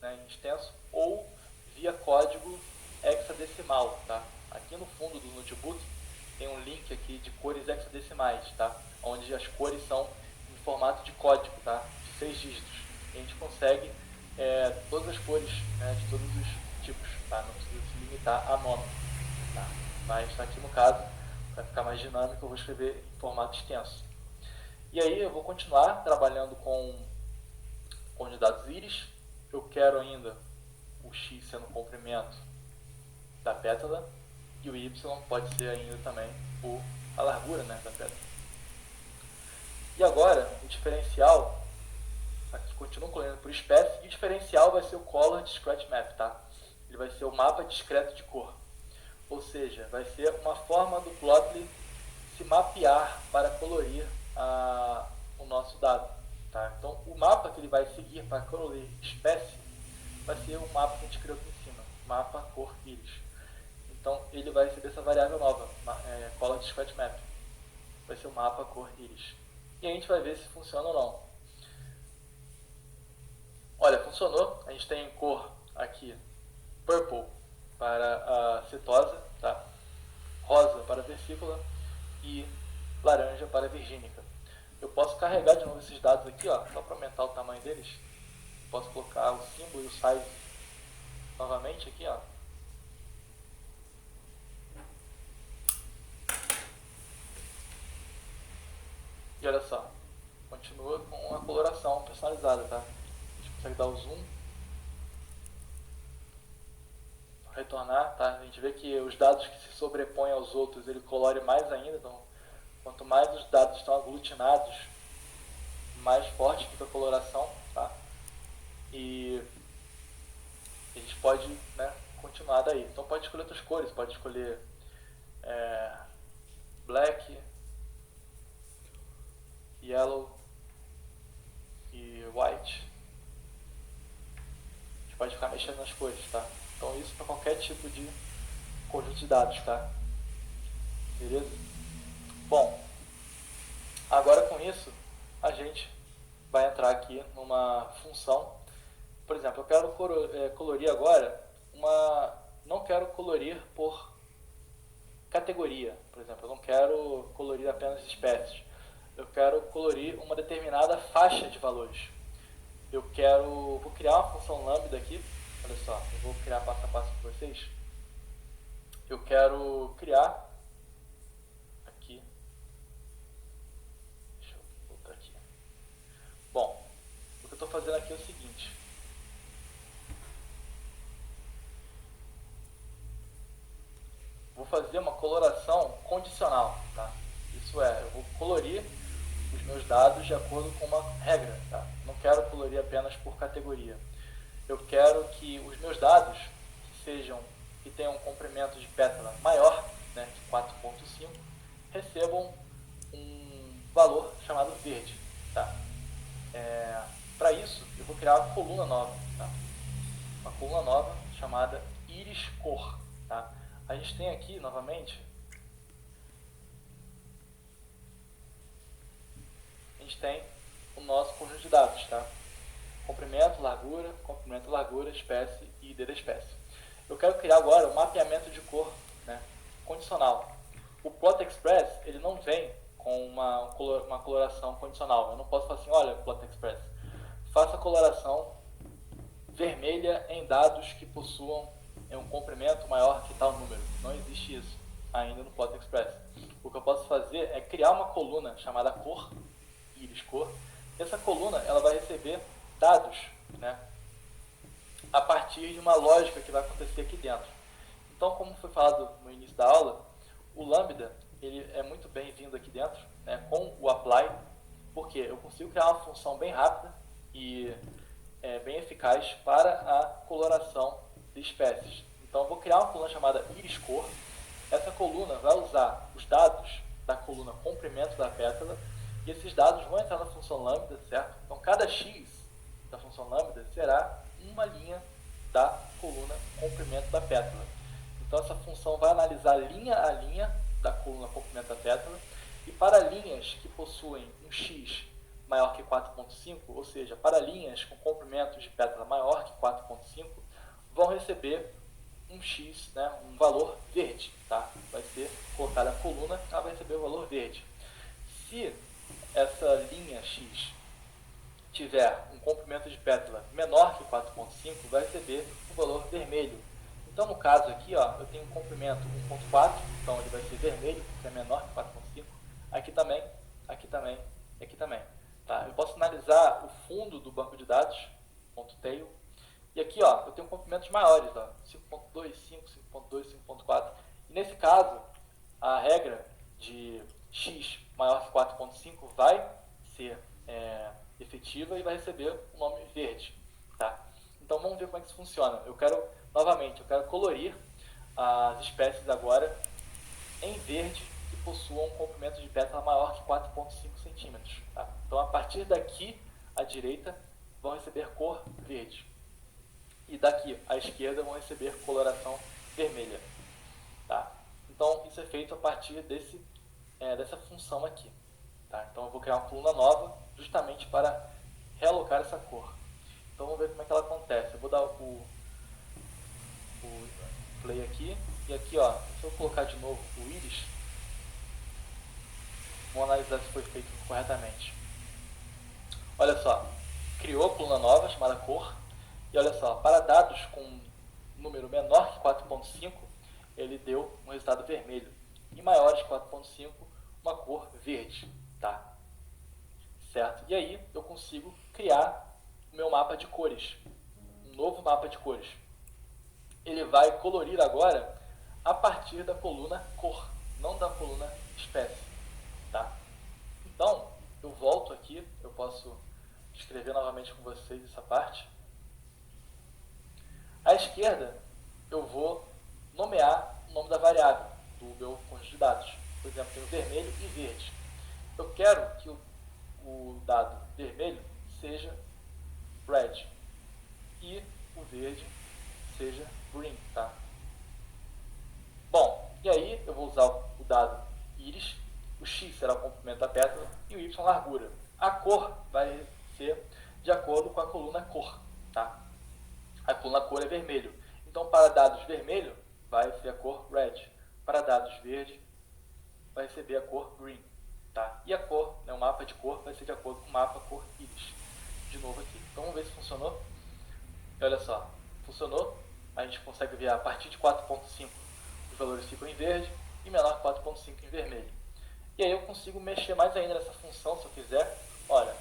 né, em extenso, ou via código hexadecimal, tá? Aqui no fundo do notebook tem um link aqui de cores hexadecimais, tá? Onde as cores são em formato de código, tá? De 6 dígitos. E a gente consegue todas as cores, né, de todos os tipos, tá? Não precisa se limitar a nome, tá? Mas aqui no caso, para ficar mais dinâmico, eu vou escrever em formato extenso. E aí eu vou continuar trabalhando com os dados íris. Eu quero ainda o x sendo o comprimento da pétala, e o y pode ser ainda também a largura, né, da pétala. E agora, o diferencial, aqui continuo colhendo por espécie, e o diferencial vai ser o Color Discrete Map, tá? Ele vai ser o mapa discreto de cor. Ou seja, vai ser uma forma do Plotly se mapear para colorir o nosso dado. Tá? Então, o mapa que ele vai seguir para colorir espécie vai ser o mapa que a gente criou aqui em cima, mapa cor íris. Então, ele vai receber essa variável nova, Color Discrete Map. Vai ser o mapa cor íris. E a gente vai ver se funciona ou não. Olha, funcionou. A gente tem cor aqui, purple para a setosa, tá? Rosa para a versicula e laranja para a virgínica. Eu posso carregar de novo esses dados aqui, ó, só para aumentar o tamanho deles. Posso colocar o símbolo e o size novamente aqui, ó. E olha só, continua com a coloração personalizada, tá? A gente consegue dar o zoom, retornar, tá? A gente vê que os dados que se sobrepõem aos outros, ele colore mais ainda. Então, quanto mais os dados estão aglutinados, mais forte fica a coloração, tá? E a gente pode, né, continuar daí. Então pode escolher outras cores, pode escolher black, yellow e white. A gente pode ficar mexendo nas cores, tá? Então isso para qualquer tipo de conjunto de dados, tá? Beleza? Bom, agora com isso a gente vai entrar aqui numa função. Por exemplo, eu quero colorir agora não quero colorir por categoria, por exemplo, eu não quero colorir apenas espécies. Eu quero colorir uma determinada faixa de valores. Vou criar uma função lambda aqui. Olha só, eu vou criar passo a passo para vocês. eu quero criar aqui. Deixa eu voltar aqui. Bom, o que eu estou fazendo aqui é o seguinte. Vou fazer uma coloração condicional, tá? Isso é, eu vou colorir os meus dados de acordo com uma regra, tá? Não quero colorir apenas por categoria. Eu quero que os meus dados que tenham um comprimento de pétala maior, né, que 4.5, recebam um valor chamado verde, tá? Para isso, eu vou criar uma coluna nova, tá? Uma coluna nova chamada íris cor, tá? A gente tem aqui, novamente, a gente tem o nosso conjunto de dados, tá? Comprimento, largura, espécie e ID da espécie. Eu quero criar agora um mapeamento de cor, né, condicional. O Plot Express, ele não vem com uma coloração condicional. Eu não posso falar assim, olha, Plot Express, faça a coloração vermelha em dados que possuam um comprimento maior que tal número. Não existe isso ainda no Plot Express. O que eu posso fazer é criar uma coluna chamada cor, íris cor. Essa coluna ela vai receber dados, né, a partir de uma lógica que vai acontecer aqui dentro. Então, como foi falado no início da aula, o Lambda ele é muito bem-vindo aqui dentro, né, com o apply, porque eu consigo criar uma função bem rápida e bem eficaz para a coloração de espécies. Então, eu vou criar uma coluna chamada íris cor. Essa coluna vai usar os dados da coluna comprimento da pétala e esses dados vão entrar na função lambda, certo? Então, cada x da função lambda será uma linha da coluna comprimento da pétala. Então, essa função vai analisar linha a linha da coluna comprimento da pétala e para linhas que possuem um x maior que 4.5, ou seja, para linhas com comprimento de pétala maior que 4.5, vão receber um x, né, um valor verde, tá? Vai ser colocada a coluna, ela vai receber o valor verde. Se essa linha x tiver um comprimento de pétala menor que 4.5, vai receber o valor vermelho. Então, no caso aqui, ó, eu tenho um comprimento 1.4, então ele vai ser vermelho, que é menor que 4.5. Aqui também, aqui também, aqui também. Tá? Eu posso analisar o fundo do banco de dados, .tail, e aqui, ó, eu tenho comprimentos maiores, 5.2, 5, 5.2, 5.4. E nesse caso, a regra de x maior que 4.5 vai ser efetiva e vai receber o nome verde. Tá? Então vamos ver como é que isso funciona. Eu quero colorir as espécies agora em verde que possuam um comprimento de pétala maior que 4.5 centímetros. Tá? Então a partir daqui à direita vão receber cor verde. E daqui à esquerda vão receber coloração vermelha. Tá? Então isso é feito a partir dessa função aqui. Tá? Então eu vou criar uma coluna nova justamente para realocar essa cor. Então vamos ver como é que ela acontece. Eu vou dar o play aqui. E aqui, ó, se eu colocar de novo o íris, vamos analisar se foi feito corretamente. Olha só, criou coluna nova chamada cor. E olha só, para dados com um número menor que 4.5, ele deu um resultado vermelho. E maiores que 4.5, uma cor verde. Tá? Certo? E aí eu consigo criar o meu mapa de cores. Um novo mapa de cores. Ele vai colorir agora a partir da coluna cor, não da coluna espécie. Tá? Então, eu volto aqui, eu posso escrever novamente com vocês essa parte. À esquerda, eu vou nomear o nome da variável do meu conjunto de dados. Por exemplo, tenho vermelho e verde. Eu quero que o dado vermelho seja red e o verde seja green. Tá? Bom, e aí eu vou usar o dado íris, o x será o comprimento da pétala e o y a largura. A cor vai ser de acordo com a coluna cor. Tá? A coluna cor é vermelho. Então, para dados vermelho, vai ser a cor red. Para dados verde, vai receber a cor green. Tá? E a cor, né, o mapa de cor, vai ser de acordo com o mapa cor íris. De novo aqui. Então, vamos ver se funcionou. E olha só, funcionou. A gente consegue ver a partir de 4.5 os valores ficam em verde e menor que 4.5 em vermelho. E aí eu consigo mexer mais ainda nessa função se eu quiser. Olha,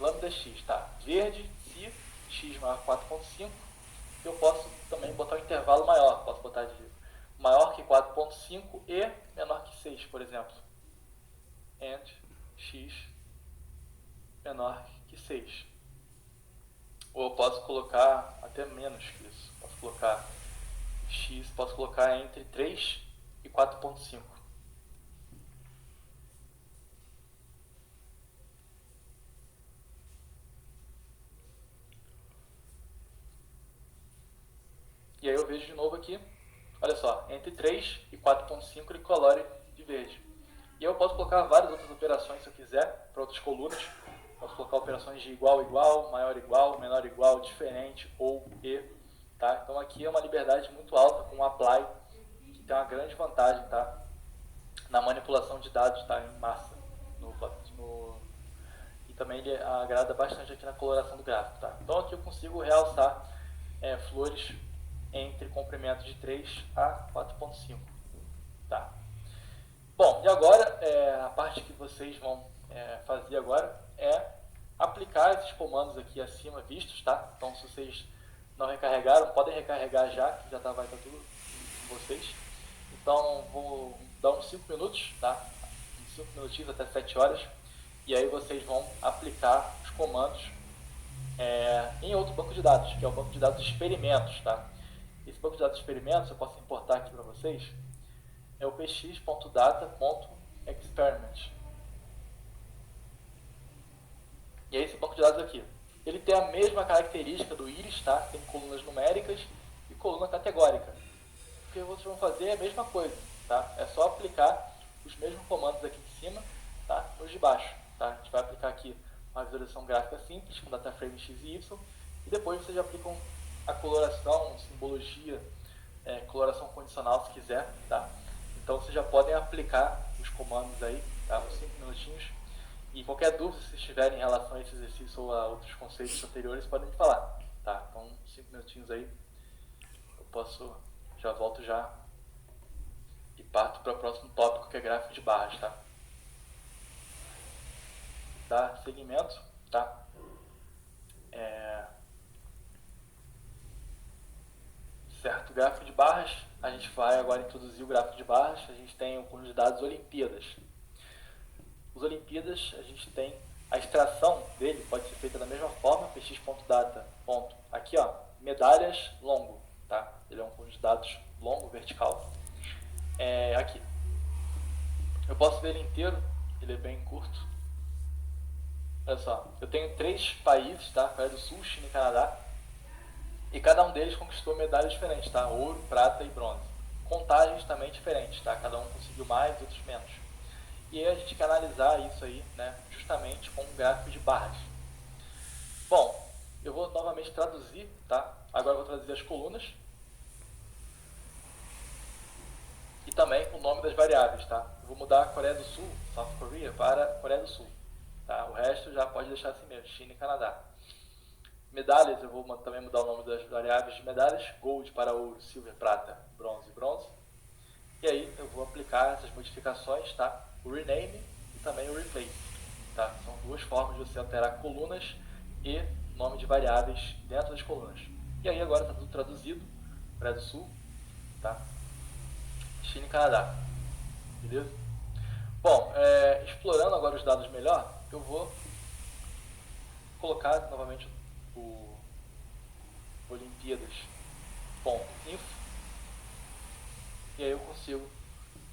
lambda x, tá? Verde se x maior que 4.5. Eu posso também botar um intervalo maior. Posso botar de maior que 4.5 e menor que 6, por exemplo. And x menor que 6. Ou eu posso colocar até menos que isso. Posso colocar x, posso colocar entre 3 e 4.5. E aí eu vejo de novo aqui, olha só, entre 3 e 4.5 ele colore de verde. E eu posso colocar várias outras operações se eu quiser, para outras colunas. Posso colocar operações de igual, igual, maior, igual, menor, igual, diferente ou e. Tá? Então aqui é uma liberdade muito alta com o apply, que tem uma grande vantagem, tá? Na manipulação de dados, tá? Em massa. E também ele agrada bastante aqui na coloração do gráfico. Tá? Então aqui eu consigo realçar flores entre comprimentos de 3 a 4.5. Tá? Bom, e agora a parte que vocês vão fazer agora é aplicar esses comandos aqui acima vistos, tá? Então se vocês não recarregaram, podem recarregar já, que já vai estar tudo com vocês. Então vou dar uns 5 minutos, tá? Uns 5 minutinhos até 7 horas. E aí vocês vão aplicar os comandos em outro banco de dados, que é o banco de dados de experimentos, tá? Esse banco de dados de experimentos eu posso importar aqui para vocês. É o px.data.experiment. E é esse banco de dados aqui. Ele tem a mesma característica do íris, tá? Tem colunas numéricas e coluna categórica. O que vocês vão fazer é a mesma coisa, tá? É só aplicar os mesmos comandos aqui de cima, tá? Nos de baixo, tá? A gente vai aplicar aqui uma visualização gráfica simples com data frame x e y e depois vocês aplicam a coloração, simbologia, coloração condicional se quiser, tá? Então vocês já podem aplicar os comandos aí, tá? Uns 5 minutinhos. E qualquer dúvida se tiverem em relação a esse exercício ou a outros conceitos anteriores, podem me falar, tá? Então 5 minutinhos aí, eu posso, já volto já e parto para o próximo tópico, que é gráfico de barras, tá? Dá seguimento, tá? Certo, gráfico de barras, a gente vai agora introduzir o gráfico de barras. A gente tem o conjunto de dados Olimpíadas. Os Olimpíadas, a gente tem a extração dele, pode ser feita da mesma forma, px.data. Aqui, ó, medalhas longo, tá? Ele é um conjunto de dados longo, vertical. Aqui. Eu posso ver ele inteiro, ele é bem curto. Olha só, eu tenho 3 países, tá? Coreia do Sul, China e Canadá. E cada um deles conquistou medalhas diferentes, tá? Ouro, prata e bronze. Contagens também diferentes, tá? Cada um conseguiu mais, outros menos. E aí a gente quer analisar isso aí, né? Justamente com um gráfico de barras. Bom, eu vou novamente traduzir, tá? Agora eu vou traduzir as colunas. E também o nome das variáveis, tá? Eu vou mudar a Coreia do Sul, South Korea, para Coreia do Sul. Tá? O resto já pode deixar assim mesmo, China e Canadá. Medalhas, eu vou também mudar o nome das variáveis de medalhas, gold para ouro, silver, prata, bronze e bronze. E aí eu vou aplicar essas modificações, tá? O rename e também o replace. Tá? São 2 formas de você alterar colunas e nome de variáveis dentro das colunas. E aí agora está tudo traduzido, Coreia do Sul, tá? China e Canadá. Beleza? Bom, explorando agora os dados melhor, eu vou colocar novamente o Olimpíadas.info e aí eu consigo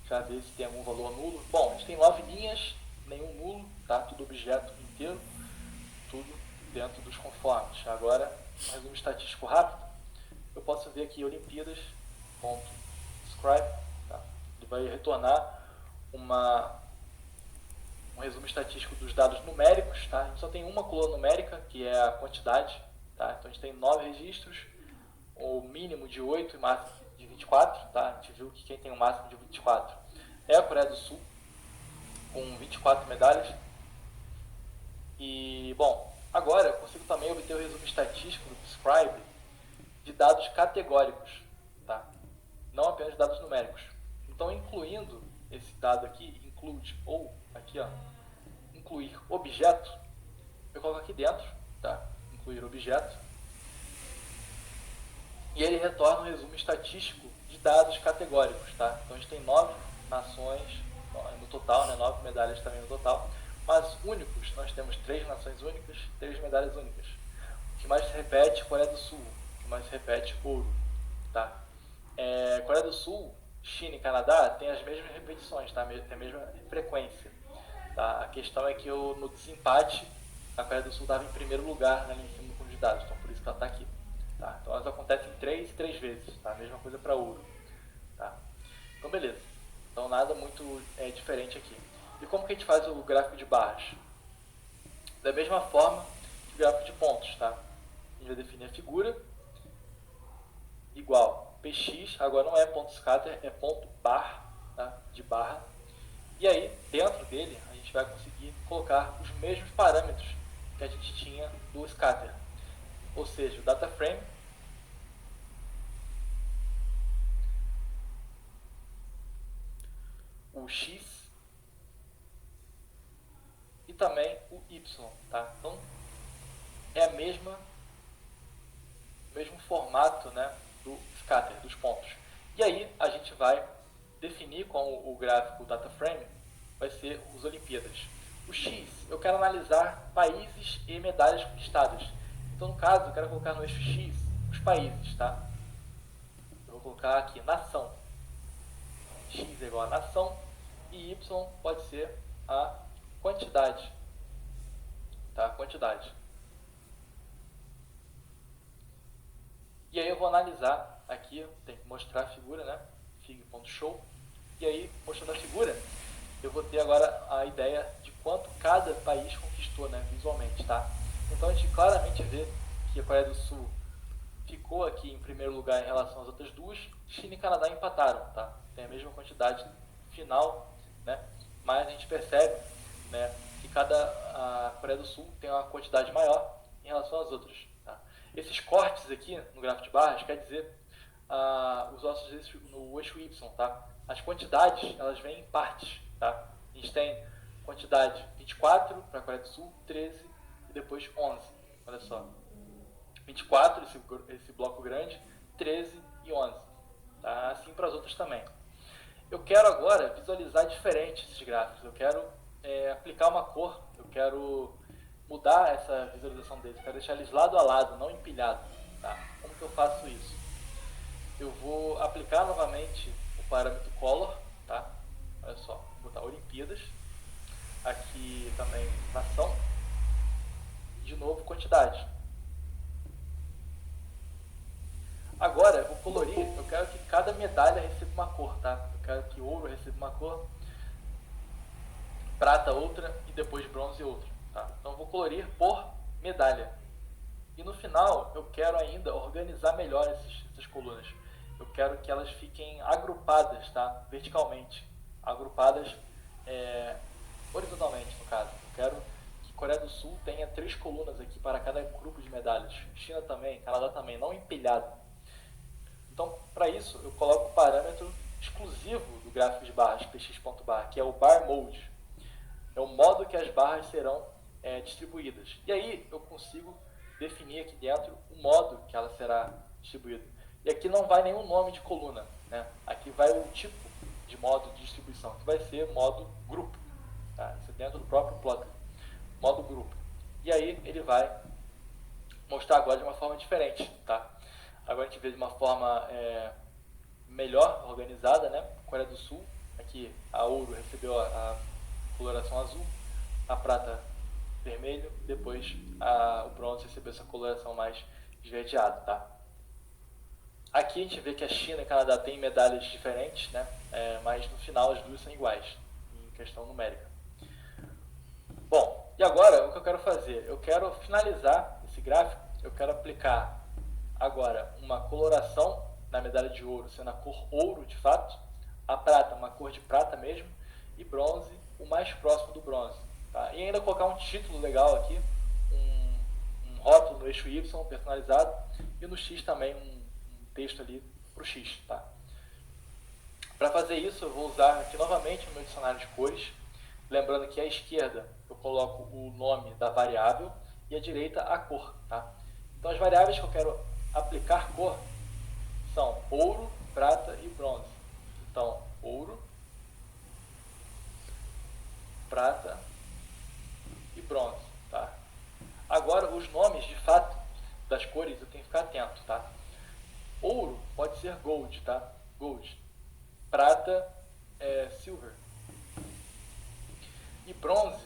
já ver se tem algum valor nulo. Bom, a gente tem 9 linhas, nenhum nulo, tá? Tudo objeto inteiro, tudo dentro dos conformes. Agora, um resumo estatístico rápido, eu posso ver aqui Olimpíadas.describe, tá? Ele vai retornar um resumo estatístico dos dados numéricos, tá? A gente só tem uma coluna numérica, que é a quantidade, tá? Então a gente tem 9 registros, o mínimo de 8 e máximo de 24, tá? A gente viu que quem tem o máximo de 24 é a Coreia do Sul, com 24 medalhas. E, bom, agora eu consigo também obter o resumo estatístico do Describe de dados categóricos, tá? não apenas dados numéricos. Então, incluindo esse dado aqui, include, ou aqui, ó, incluir objeto, eu coloco aqui dentro, tá? Incluir objeto, e ele retorna um resumo estatístico de dados categóricos, tá? Então a gente tem 9 nações no total, né? 9 medalhas também no total, mas únicos, nós temos 3 nações únicas, 3 medalhas únicas. O que mais se repete, Coreia do Sul, o que mais se repete, ouro, tá? Coreia do Sul, China e Canadá têm as mesmas repetições, tá? Tem a mesma frequência, tá? A questão é que no desempate, a Coreia do Sul estava em primeiro lugar na linha em cima do conjunto de dados, então por isso que ela está aqui. Tá? Então elas acontecem 3 e 3 vezes, tá? A mesma coisa para ouro. Tá? Então beleza. Então nada muito diferente aqui. E como que a gente faz o gráfico de barras? Da mesma forma que o gráfico de pontos. Tá? A gente vai definir a figura igual px, agora não é ponto scatter, é ponto bar, tá? De barra. E aí, dentro dele, a gente vai conseguir colocar os mesmos parâmetros que a gente tinha do scatter. Ou seja, o data frame, o x e também o y, tá? Então é o mesmo formato, né, do scatter, dos pontos. E aí a gente vai definir com o gráfico data frame, vai ser os Olimpíadas. O x, eu quero analisar países e medalhas conquistadas. Então, no caso, eu quero colocar no eixo x os países, tá? Eu vou colocar aqui nação. X é igual a nação e y pode ser a quantidade, tá? Quantidade. E aí eu vou analisar aqui, tem que mostrar a figura, né? Fig.show. E aí, mostrando a figura, eu vou ter agora a ideia de quanto cada país conquistou, né? Visualmente, tá? Então a gente claramente vê que a Coreia do Sul ficou aqui em primeiro lugar em relação às outras duas. China e Canadá empataram, tá? Tem a mesma quantidade final, né? Mas a gente percebe, né, que a Coreia do Sul tem uma quantidade maior em relação às outras. Tá? Esses cortes aqui no gráfico de barras quer dizer os ossos no eixo Y, tá? As quantidades, elas vêm em partes, tá? A gente tem quantidade 24 para a Coreia do Sul, 13 e depois 11. Olha só. 24, esse bloco grande, 13 e 11. Tá? Assim para as outras também. Eu quero agora visualizar diferente esses gráficos. Eu quero aplicar uma cor, eu quero mudar essa visualização deles, eu quero deixar eles lado a lado, não empilhados. Tá? Como que eu faço isso? Eu vou aplicar novamente o parâmetro color, tá? Olha só, vou botar Olimpíadas, aqui também nação, de novo quantidade. Agora, eu vou colorir, eu quero que cada medalha receba uma cor, tá? Eu quero que ouro receba uma cor, prata outra e depois bronze outra, tá? Então eu vou colorir por medalha. E no final, eu quero ainda organizar melhor essas colunas. Eu quero que elas fiquem agrupadas, tá? Verticalmente. Agrupadas horizontalmente, no caso. Eu quero que Coreia do Sul tenha 3 colunas aqui para cada grupo de medalhas. China também, Canadá também, não empilhado. Então, para isso, eu coloco o parâmetro exclusivo do gráfico de barras, px.bar, que é o bar mode. É o modo que as barras serão distribuídas. E aí, eu consigo definir aqui dentro o modo que ela será distribuída. E aqui não vai nenhum nome de coluna, né? Aqui vai o tipo de modo de distribuição, que vai ser modo grupo. Tá? Isso é dentro do próprio plotter. Modo grupo. E aí ele vai mostrar agora de uma forma diferente. Tá? Agora a gente vê de uma forma melhor organizada, né? Coreia do Sul, aqui a ouro recebeu a coloração azul, a prata vermelho, depois o bronze recebeu essa coloração mais esverdeada, tá? Aqui a gente vê que a China e o Canadá têm medalhas diferentes, né? Mas no final as duas são iguais, em questão numérica. Bom, e agora o que eu quero fazer? Eu quero finalizar esse gráfico, eu quero aplicar agora uma coloração na medalha de ouro, sendo a cor ouro de fato, a prata uma cor de prata mesmo, e bronze o mais próximo do bronze. Tá? E ainda colocar um título legal aqui, um rótulo no eixo Y personalizado, e no X também um texto ali para o X. Tá? Para fazer isso, eu vou usar aqui novamente o meu dicionário de cores, lembrando que à esquerda eu coloco o nome da variável e à direita a cor. Tá? Então as variáveis que eu quero aplicar cor são ouro, prata e bronze. Então, ouro, prata e bronze. Tá? Agora, os nomes, de fato, das cores eu tenho que ficar atento. Tá? Ouro pode ser gold, tá? Gold. Prata é silver. E bronze,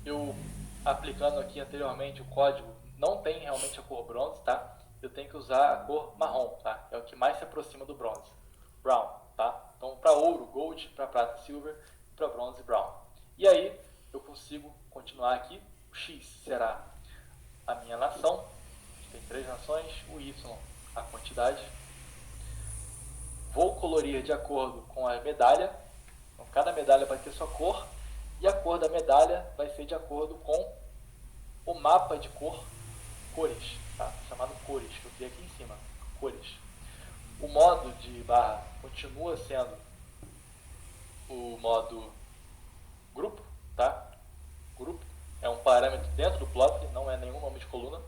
eu aplicando aqui anteriormente o código, não tem realmente a cor bronze, tá? Eu tenho que usar a cor marrom, tá? É o que mais se aproxima do bronze. Brown, tá? Então, para ouro, gold, para prata, silver, para bronze, brown. E aí, eu consigo continuar aqui. O X será a minha nação. Tem 3 nações. O Y, a quantidade. Vou colorir de acordo com a medalha. Então, cada medalha vai ter sua cor. E a cor da medalha vai ser de acordo com o mapa de cores, tá? Chamado cores, que eu vi aqui em cima. Cores. O modo de barra continua sendo o modo grupo, tá? Grupo é um parâmetro dentro do Plotly, não é nenhum nome de coluna.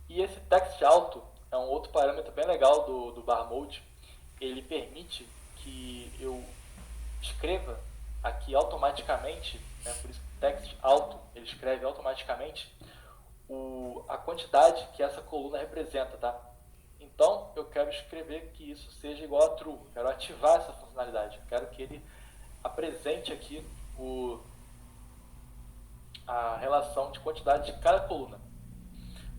E esse text alto é um outro parâmetro bem legal do bar mode. Ele permite que eu escreva aqui automaticamente, né, por isso que text alto, ele escreve automaticamente a quantidade que essa coluna representa, tá? Então, eu quero escrever que isso seja igual a true, quero ativar essa funcionalidade, quero que ele apresente aqui a relação de quantidade de cada coluna.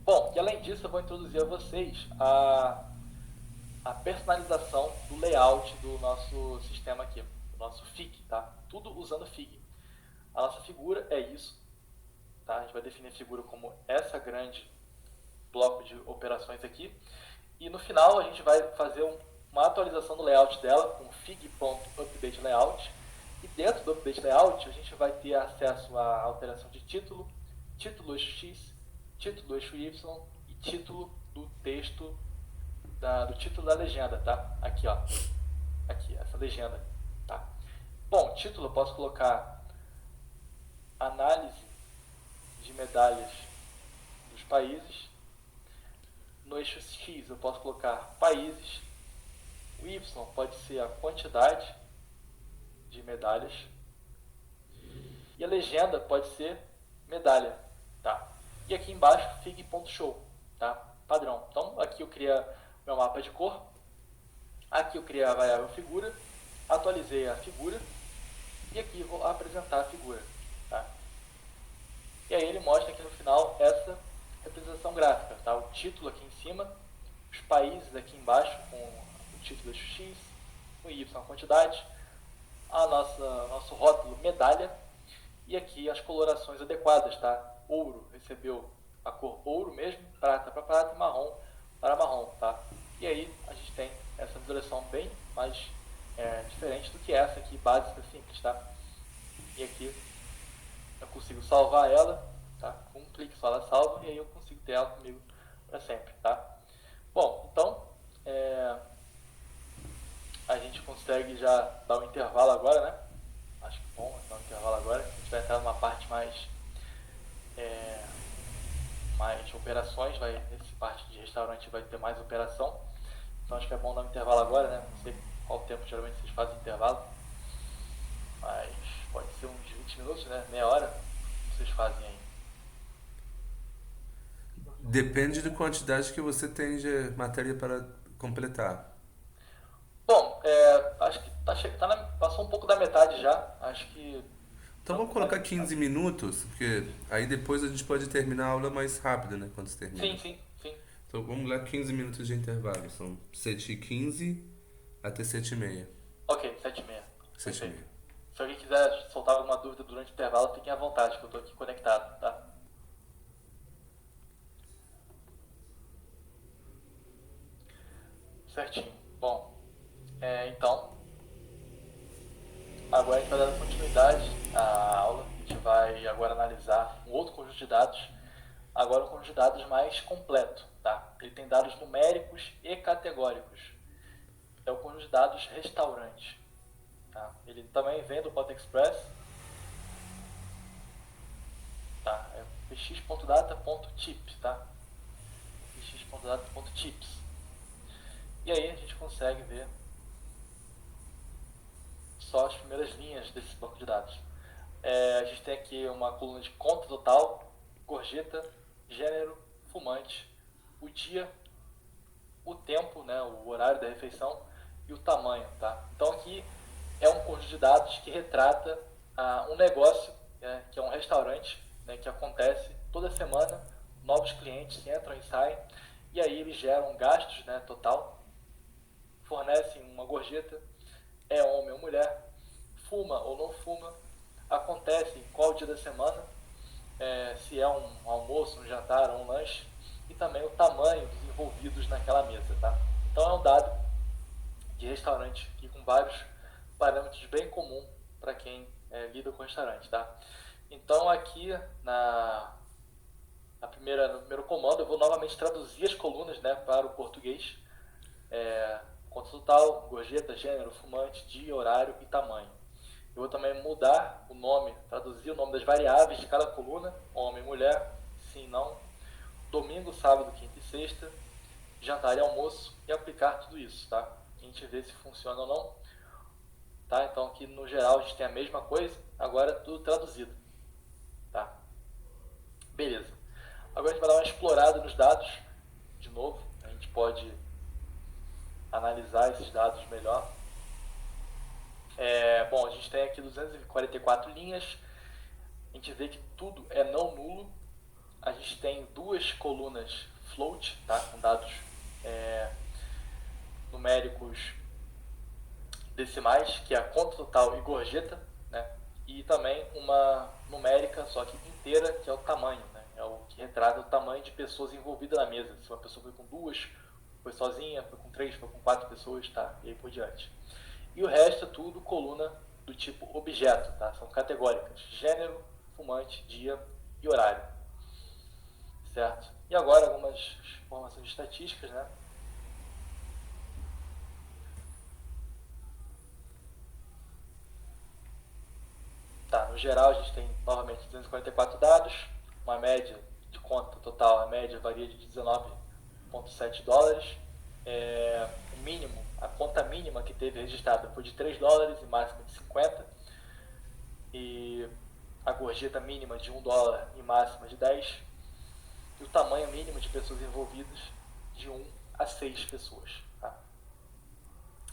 Bom, e além disso, eu vou introduzir a vocês a personalização do layout do nosso sistema aqui, do nosso Fig, tá? Tudo usando Fig. A nossa figura é isso, tá? A gente vai definir a figura como essa grande bloco de operações aqui. E no final a gente vai fazer uma atualização do layout dela com fig.updateLayout. E dentro do update layout a gente vai ter acesso à alteração de título, título eixo X, título eixo Y e título do texto, do título da legenda, tá? Aqui, ó. Aqui, essa legenda, tá? Bom, título eu posso colocar análise de medalhas dos países. No eixo X eu posso colocar países. O Y pode ser a quantidade de medalhas. E a legenda pode ser medalha, tá? E aqui embaixo fig.show, tá? Padrão. Então aqui eu criei meu mapa de cor. Aqui eu criei a variável figura, atualizei a figura e aqui vou apresentar a figura, tá? E aí ele mostra aqui no final essa representação gráfica, tá? O título aqui em cima, os países aqui embaixo com o título eixo X, o Y a quantidade, nosso rótulo medalha e aqui as colorações adequadas, tá? Ouro recebeu a cor ouro mesmo, prata para prata e marrom para marrom, tá? E aí a gente tem essa visualização bem mais diferente do que essa aqui, básica, simples, tá? E aqui eu consigo salvar ela, tá? Com um clique só ela salva e aí eu consigo ter ela comigo para sempre, tá? Bom, então a gente consegue já dar um intervalo agora, né? Acho que bom dar um intervalo agora. A gente vai entrar numa parte mais operações, nessa parte de restaurante vai ter mais operação. Então acho que é bom dar um intervalo agora, né? Não sei qual tempo geralmente vocês fazem intervalo, mas pode ser uns 20 minutos, né? Meia hora. O que vocês fazem aí? Depende da quantidade que você tem de matéria para completar. Bom, acho que passou um pouco da metade já. Acho que. Então vamos colocar 15 minutos, porque aí depois a gente pode terminar a aula mais rápido, né? Quando se termina. Sim. Então vamos lá, 15 minutos de intervalo. São 7h15 até 7h30. Ok, 7h30. 7h30. Se alguém quiser soltar alguma dúvida durante o intervalo, fiquem à vontade, que eu estou aqui conectado, tá? Certinho. Bom, então, agora a gente vai dar continuidade à aula. A gente vai agora analisar um outro conjunto de dados, agora um conjunto de dados mais completo, tá? Ele tem dados numéricos e categóricos. É o conjunto de dados restaurante. Tá? Ele também vem do Plot Express. Tá? É px.data.tip, tá? px.data.tips. E aí a gente consegue ver só as primeiras linhas desse banco de dados. A gente tem aqui uma coluna de conta total, gorjeta, gênero, fumante, o dia, o tempo, né, o horário da refeição e o tamanho. Tá? Então aqui é um conjunto de dados que retrata um negócio, né, que é um restaurante, né, que acontece toda semana, novos clientes que entram e saem, e aí eles geram gastos, né, total, fornecem uma gorjeta, é homem ou mulher, fuma ou não fuma, acontece em qual dia da semana, se é um almoço, um jantar ou um lanche, e também o tamanho dos envolvidos naquela mesa. Tá? Então é um dado de restaurante aqui com vários parâmetros bem comum para quem lida com restaurante. Tá? Então aqui no primeiro comando eu vou novamente traduzir as colunas, né, para o português. Conta total, gorjeta, gênero, fumante, dia, horário e tamanho. Eu vou também mudar o nome, traduzir o nome das variáveis de cada coluna, homem, mulher, sim, não, domingo, sábado, quinta e sexta, jantar e almoço, e aplicar tudo isso, tá? A gente vê se funciona ou não. Tá? Então aqui no geral a gente tem a mesma coisa, agora tudo traduzido. Tá? Beleza. Agora a gente vai dar uma explorada nos dados, de novo, a gente pode analisar esses dados melhor. Bom, a gente tem aqui 244 linhas, a gente vê que tudo é não nulo, a gente tem duas colunas float, tá? Com dados numéricos decimais, que é a conta total e gorjeta, né? E também uma numérica, só que inteira, que é o tamanho, né? É o que retrata o tamanho de pessoas envolvidas na mesa. Se uma pessoa foi com duas, foi sozinha, foi com três, foi com quatro pessoas, tá? E aí por diante. E o resto é tudo coluna do tipo objeto, tá? São categóricas: gênero, fumante, dia e horário. Certo? E agora algumas informações estatísticas, né? Tá, no geral a gente tem novamente 244 dados, uma média de conta total, a média varia de 19,7 dólares. O mínimo, a conta mínima que teve registrada foi de 3 dólares e máxima de 50. E a gorjeta mínima de 1 dólar e máxima de 10. E o tamanho mínimo de pessoas envolvidas de 1 a 6 pessoas. Tá?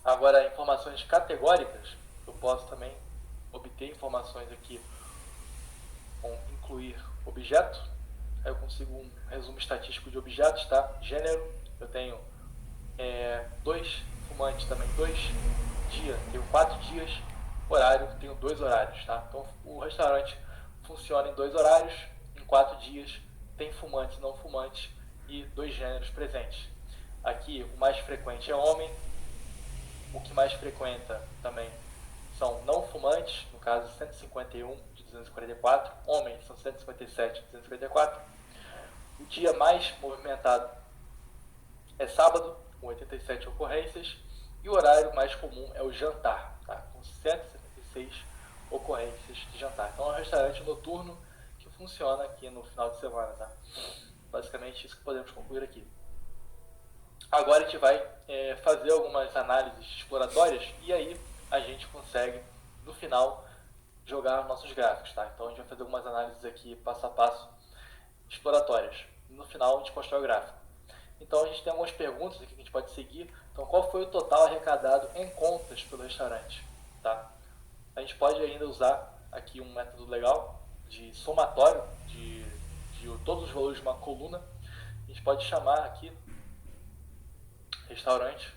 Agora, informações categóricas, eu posso também obter informações aqui com incluir objeto. Aí eu consigo um resumo estatístico de objetos, tá? Gênero, eu tenho 2 fumantes também, 2 dias, tenho 4 dias, horário, tenho 2 horários, tá? Então o restaurante funciona em 2 horários, em 4 dias, tem fumantes e não fumantes e 2 gêneros presentes. Aqui o mais frequente é homem, o que mais frequenta também são não fumantes, no caso 151 de 244, homens são 157 de 244. O dia mais movimentado é sábado, com 87 ocorrências, e o horário mais comum é o jantar, tá? Com 176 ocorrências de jantar. Então é um restaurante noturno que funciona aqui no final de semana. Tá? Basicamente isso que podemos concluir aqui. Agora a gente vai fazer algumas análises exploratórias e aí a gente consegue, no final, jogar nossos gráficos. Tá? Então a gente vai fazer algumas análises aqui passo a passo exploratórias. No final a gente constrói o gráfico. Então a gente tem algumas perguntas aqui que a gente pode seguir. Então qual foi o total arrecadado em contas pelo restaurante? Tá? A gente pode ainda usar aqui um método legal de somatório de todos os valores de uma coluna. A gente pode chamar aqui restaurante.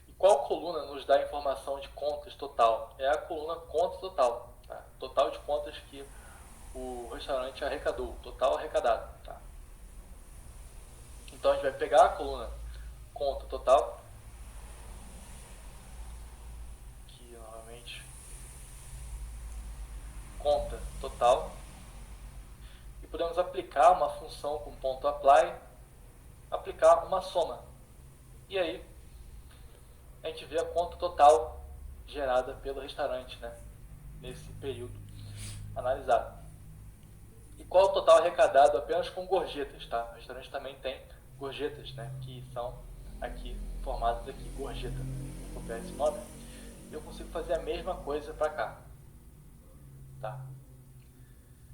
E qual coluna nos dá a informação de contas total? É a coluna conta total. Tá? Total de contas que o restaurante arrecadou, total arrecadado. Tá? Então a gente vai pegar a coluna conta total, aqui novamente, conta total, e podemos aplicar uma função com ponto apply, aplicar uma soma. E aí a gente vê a conta total gerada pelo restaurante, né, nesse período analisado. E qual o total arrecadado apenas com gorjetas, tá? O restaurante também tem gorjetas, né, que são aqui formadas aqui, gorjeta. Vou copiar esse nome. Eu consigo fazer a mesma coisa para cá, tá?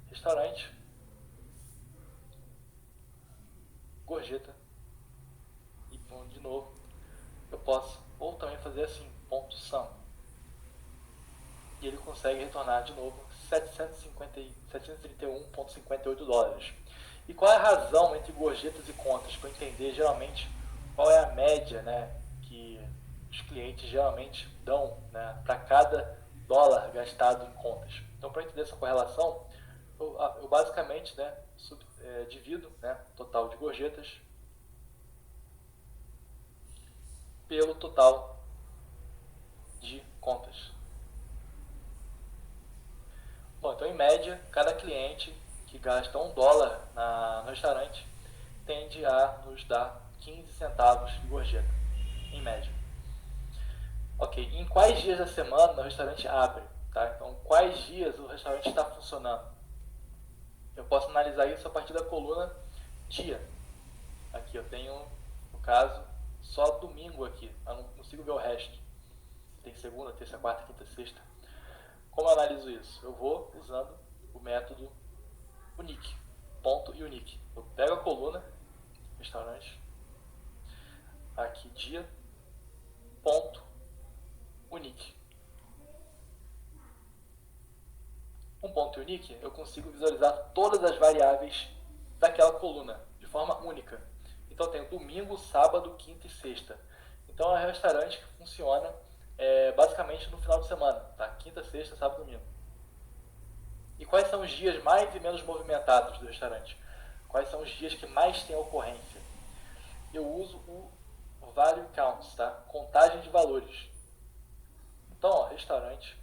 Restaurante, gorjeta, e de novo eu posso ou também fazer assim, ponto sum, e ele consegue retornar de novo 731,58 dólares. E qual é a razão entre gorjetas e contas? Para entender geralmente qual é a média, né, que os clientes geralmente dão, né, para cada dólar gastado em contas. Então, para entender essa correlação, eu basicamente, né, divido, né, o total de gorjetas pelo total de contas. Bom, então em média, cada cliente que gasta $1 no restaurante tende a nos dar 15 centavos de gorjeta, em média. Ok, em quais dias da semana o restaurante abre? Tá? Então, quais dias o restaurante está funcionando? Eu posso analisar isso a partir da coluna dia. Aqui eu tenho, no caso, só domingo aqui, eu não consigo ver o resto. Tem segunda, terça, quarta, quinta, sexta. Como eu analiso isso? Eu vou usando o método unique, ponto e unique. Eu pego a coluna, restaurante, aqui dia, ponto, unique. Um ponto unique, eu consigo visualizar todas as variáveis daquela coluna, de forma única. Então eu tenho domingo, sábado, quinta e sexta. Então é um restaurante que funciona basicamente no final de semana, tá? Quinta, sexta, sábado, domingo. E quais são os dias mais e menos movimentados do restaurante? Quais são os dias que mais tem ocorrência? Eu uso o Value Counts, tá? Contagem de valores. Então, ó, restaurante,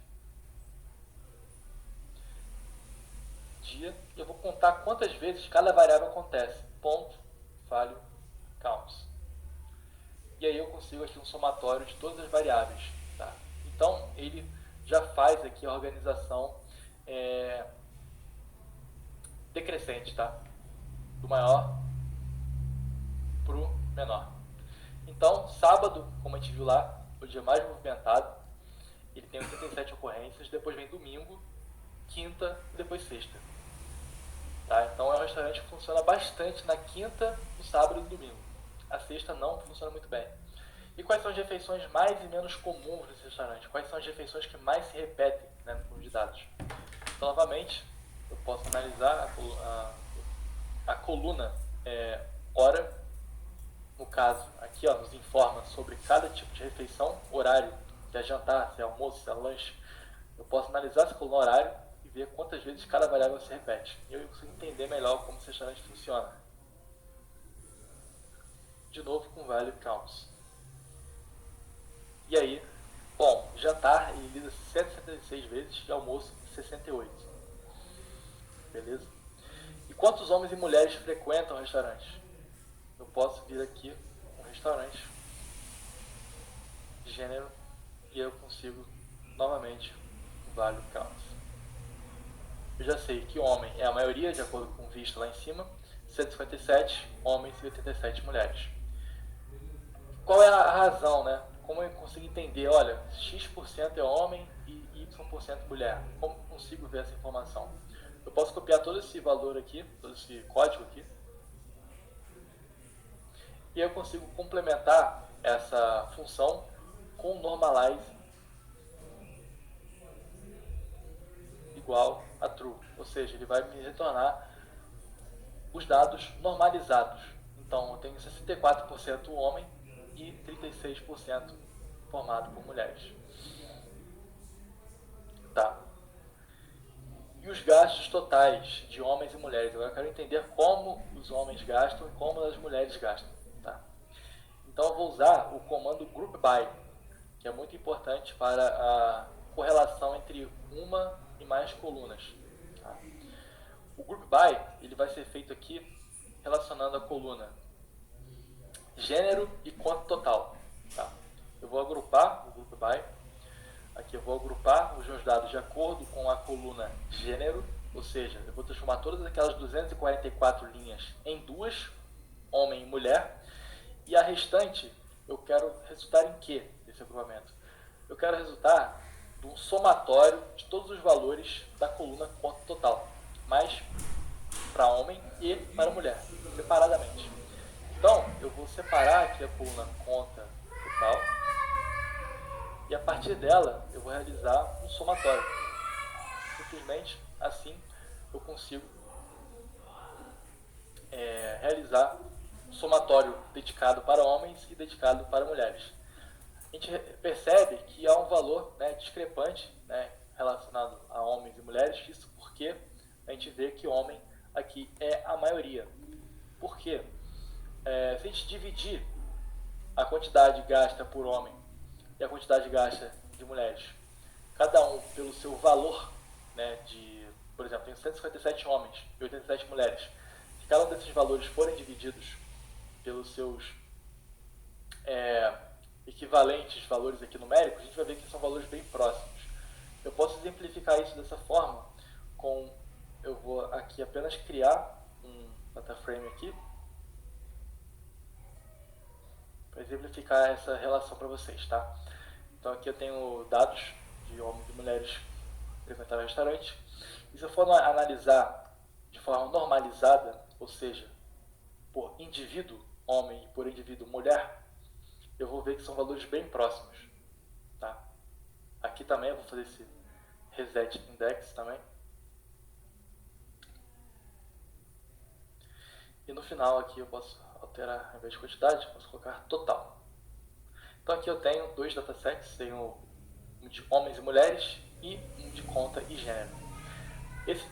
dia, eu vou contar quantas vezes cada variável acontece. Ponto, Value Counts. E aí eu consigo aqui um somatório de todas as variáveis, tá? Então, ele já faz aqui a organização decrescente, tá? Do maior para o menor. Então, sábado, como a gente viu lá, o dia mais movimentado, ele tem 87 ocorrências, depois vem domingo, quinta e depois sexta. Tá? Então é um restaurante que funciona bastante na quinta, no sábado e no domingo. A sexta não funciona muito bem. E quais são as refeições mais e menos comuns nesse restaurante? Quais são as refeições que mais se repetem, né, no banco de dados? Então, novamente, eu posso analisar a coluna hora. No caso, aqui ó, nos informa sobre cada tipo de refeição, horário, se é jantar, se é almoço, se é lanche. Eu posso analisar essa coluna horário e ver quantas vezes cada variável se repete. E eu consigo entender melhor como esse restaurante funciona. De novo com Value Counts. E aí, bom, jantar ele lida 176 vezes e almoço 68. Beleza? E quantos homens e mulheres frequentam o restaurante? Eu posso vir aqui um restaurante, gênero, e eu consigo novamente o Value Counts. Eu já sei que homem é a maioria, de acordo com o visto lá em cima, 157 homens e 87 mulheres. Qual é a razão, né? Como eu consigo entender, olha, X% é homem e Y% mulher? Como eu consigo ver essa informação? Eu posso copiar todo esse valor aqui, todo esse código aqui, e eu consigo complementar essa função com normalize igual a true, ou seja, ele vai me retornar os dados normalizados. Então eu tenho 64% homem e 36% formado por mulheres. Tá. E os gastos totais de homens e mulheres? Agora eu quero entender como os homens gastam e como as mulheres gastam. Tá. Então eu vou usar o comando group by, que é muito importante para a correlação entre uma e mais colunas. Tá. O group by ele vai ser feito aqui relacionando a coluna gênero e quanto total. Tá. Eu vou agrupar o group by aqui eu vou agrupar os meus dados de acordo com a coluna gênero, ou seja, eu vou transformar todas aquelas 244 linhas em duas, homem e mulher, e a restante eu quero resultar em quê desse agrupamento? Eu quero resultar de um somatório de todos os valores da coluna conta total, mas para homem e para mulher, separadamente. Então, eu vou separar aqui a coluna conta total e a partir dela eu vou realizar um somatório. Simplesmente assim eu consigo realizar um somatório dedicado para homens e dedicado para mulheres. A gente percebe que há um valor, né, discrepante, né, relacionado a homens e mulheres, isso porque a gente vê que homem aqui é a maioria. Por quê? Se a gente dividir a quantidade gasta por homem e a quantidade gasta de mulheres, cada um pelo seu valor, né, por exemplo, tem 157 homens e 87 mulheres. Se cada um desses valores forem divididos pelos seus equivalentes valores aqui numéricos, a gente vai ver que são valores bem próximos. Eu posso exemplificar isso dessa forma eu vou aqui apenas criar um data frame aqui para exemplificar essa relação para vocês, tá? Então aqui eu tenho dados de homens e mulheres que frequentaram o restaurante. E se eu for analisar de forma normalizada, ou seja, por indivíduo homem e por indivíduo mulher, eu vou ver que são valores bem próximos, tá? Aqui também eu vou fazer esse reset index também. E no final aqui eu posso alterar, ao invés de quantidade, posso colocar total. Então aqui eu tenho dois datasets, tenho um de homens e mulheres e um de conta e gênero. Esse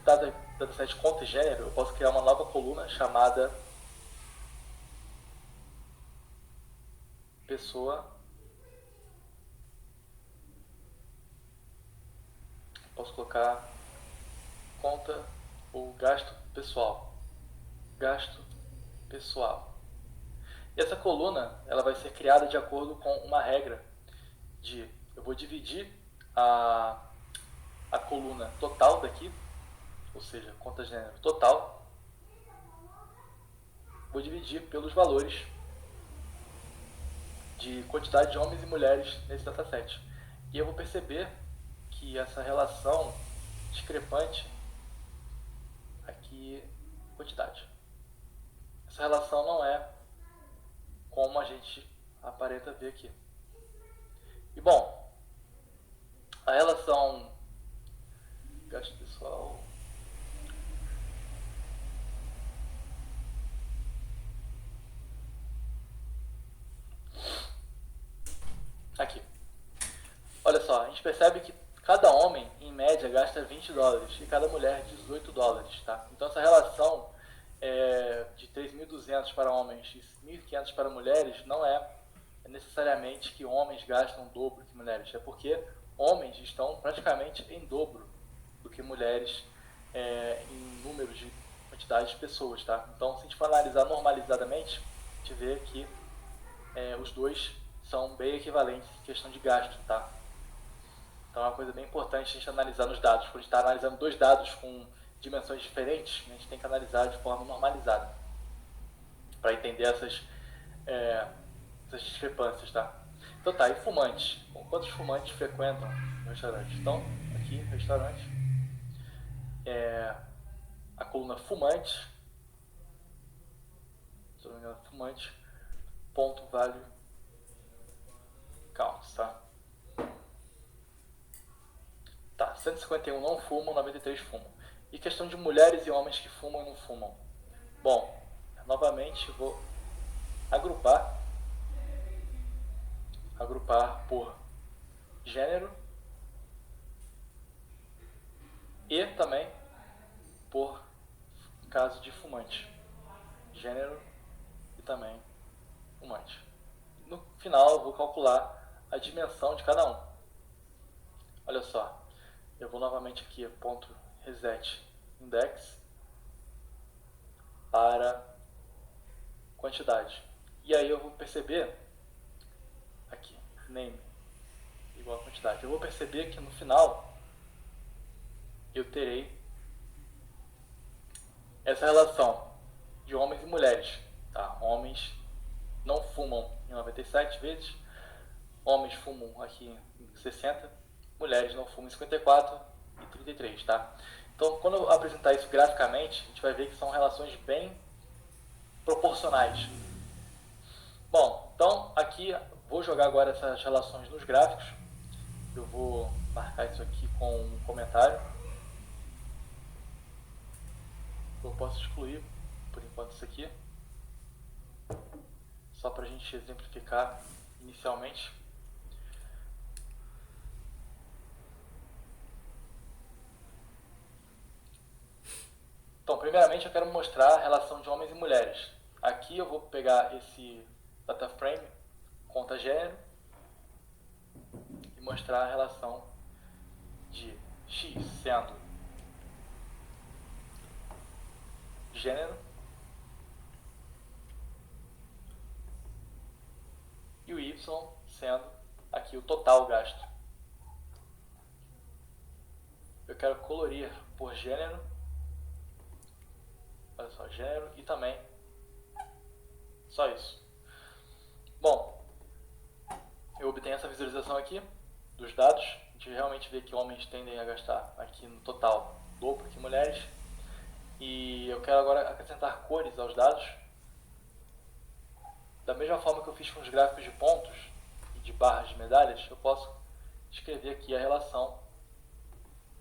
dataset conta e gênero, eu posso criar uma nova coluna chamada pessoa. Posso colocar conta ou gasto pessoal. Gasto pessoal. E essa coluna ela vai ser criada de acordo com uma regra de eu vou dividir a coluna total daqui, ou seja, conta gênero total, vou dividir pelos valores de quantidade de homens e mulheres nesse dataset. E eu vou perceber que essa relação discrepante aqui, quantidade. Essa relação não é como a gente aparenta ver aqui. E bom, a relação gasto pessoal aqui. Olha só, a gente percebe que cada homem, em média, gasta $20 e cada mulher $18, tá? Então essa relação de 3.200 para homens e 1.500 para mulheres não é necessariamente que homens gastam o dobro que mulheres, é porque homens estão praticamente em dobro do que mulheres em número de quantidade de pessoas, tá? Então se a gente for analisar normalizadamente, a gente vê que os dois são bem equivalentes em questão de gasto, tá? Então é uma coisa bem importante a gente analisar nos dados. Quando a gente está analisando dois dados com dimensões diferentes, a gente tem que analisar de forma normalizada para entender essas discrepâncias, tá? Então tá, e fumantes? Bom, quantos fumantes frequentam o restaurante? Então, aqui, restaurante, a coluna fumante, se não me engano, fumante, ponto value counts, tá? Tá, 151 não fumam, 93 fumam. E questão de mulheres e homens que fumam e não fumam. Bom, novamente vou agrupar por gênero e também por caso de fumante. Gênero e também fumante. No final eu vou calcular a dimensão de cada um. Olha só, eu vou novamente aqui, ponto reset index para quantidade. E aí eu vou perceber aqui, name igual a quantidade. Eu vou perceber que no final eu terei essa relação de homens e mulheres. Tá? Homens não fumam em 97 vezes, homens fumam aqui em 60, mulheres não fumam em 54 e 33, tá? Então, quando eu apresentar isso graficamente, a gente vai ver que são relações bem proporcionais. Bom, então aqui vou jogar agora essas relações nos gráficos. Eu vou marcar isso aqui com um comentário. Eu posso excluir, por enquanto, isso aqui. Só para a gente exemplificar inicialmente. Então, primeiramente eu quero mostrar a relação de homens e mulheres. Aqui eu vou pegar esse data frame, conta gênero, e mostrar a relação de X sendo gênero e o Y sendo aqui o total gasto. Eu quero colorir por gênero, olha só, gênero e também só isso. Bom, eu obtenho essa visualização aqui dos dados. A gente realmente vê que homens tendem a gastar aqui no total dobro que mulheres. E eu quero agora acrescentar cores aos dados. Da mesma forma que eu fiz com os gráficos de pontos e de barras de medalhas, eu posso escrever aqui a relação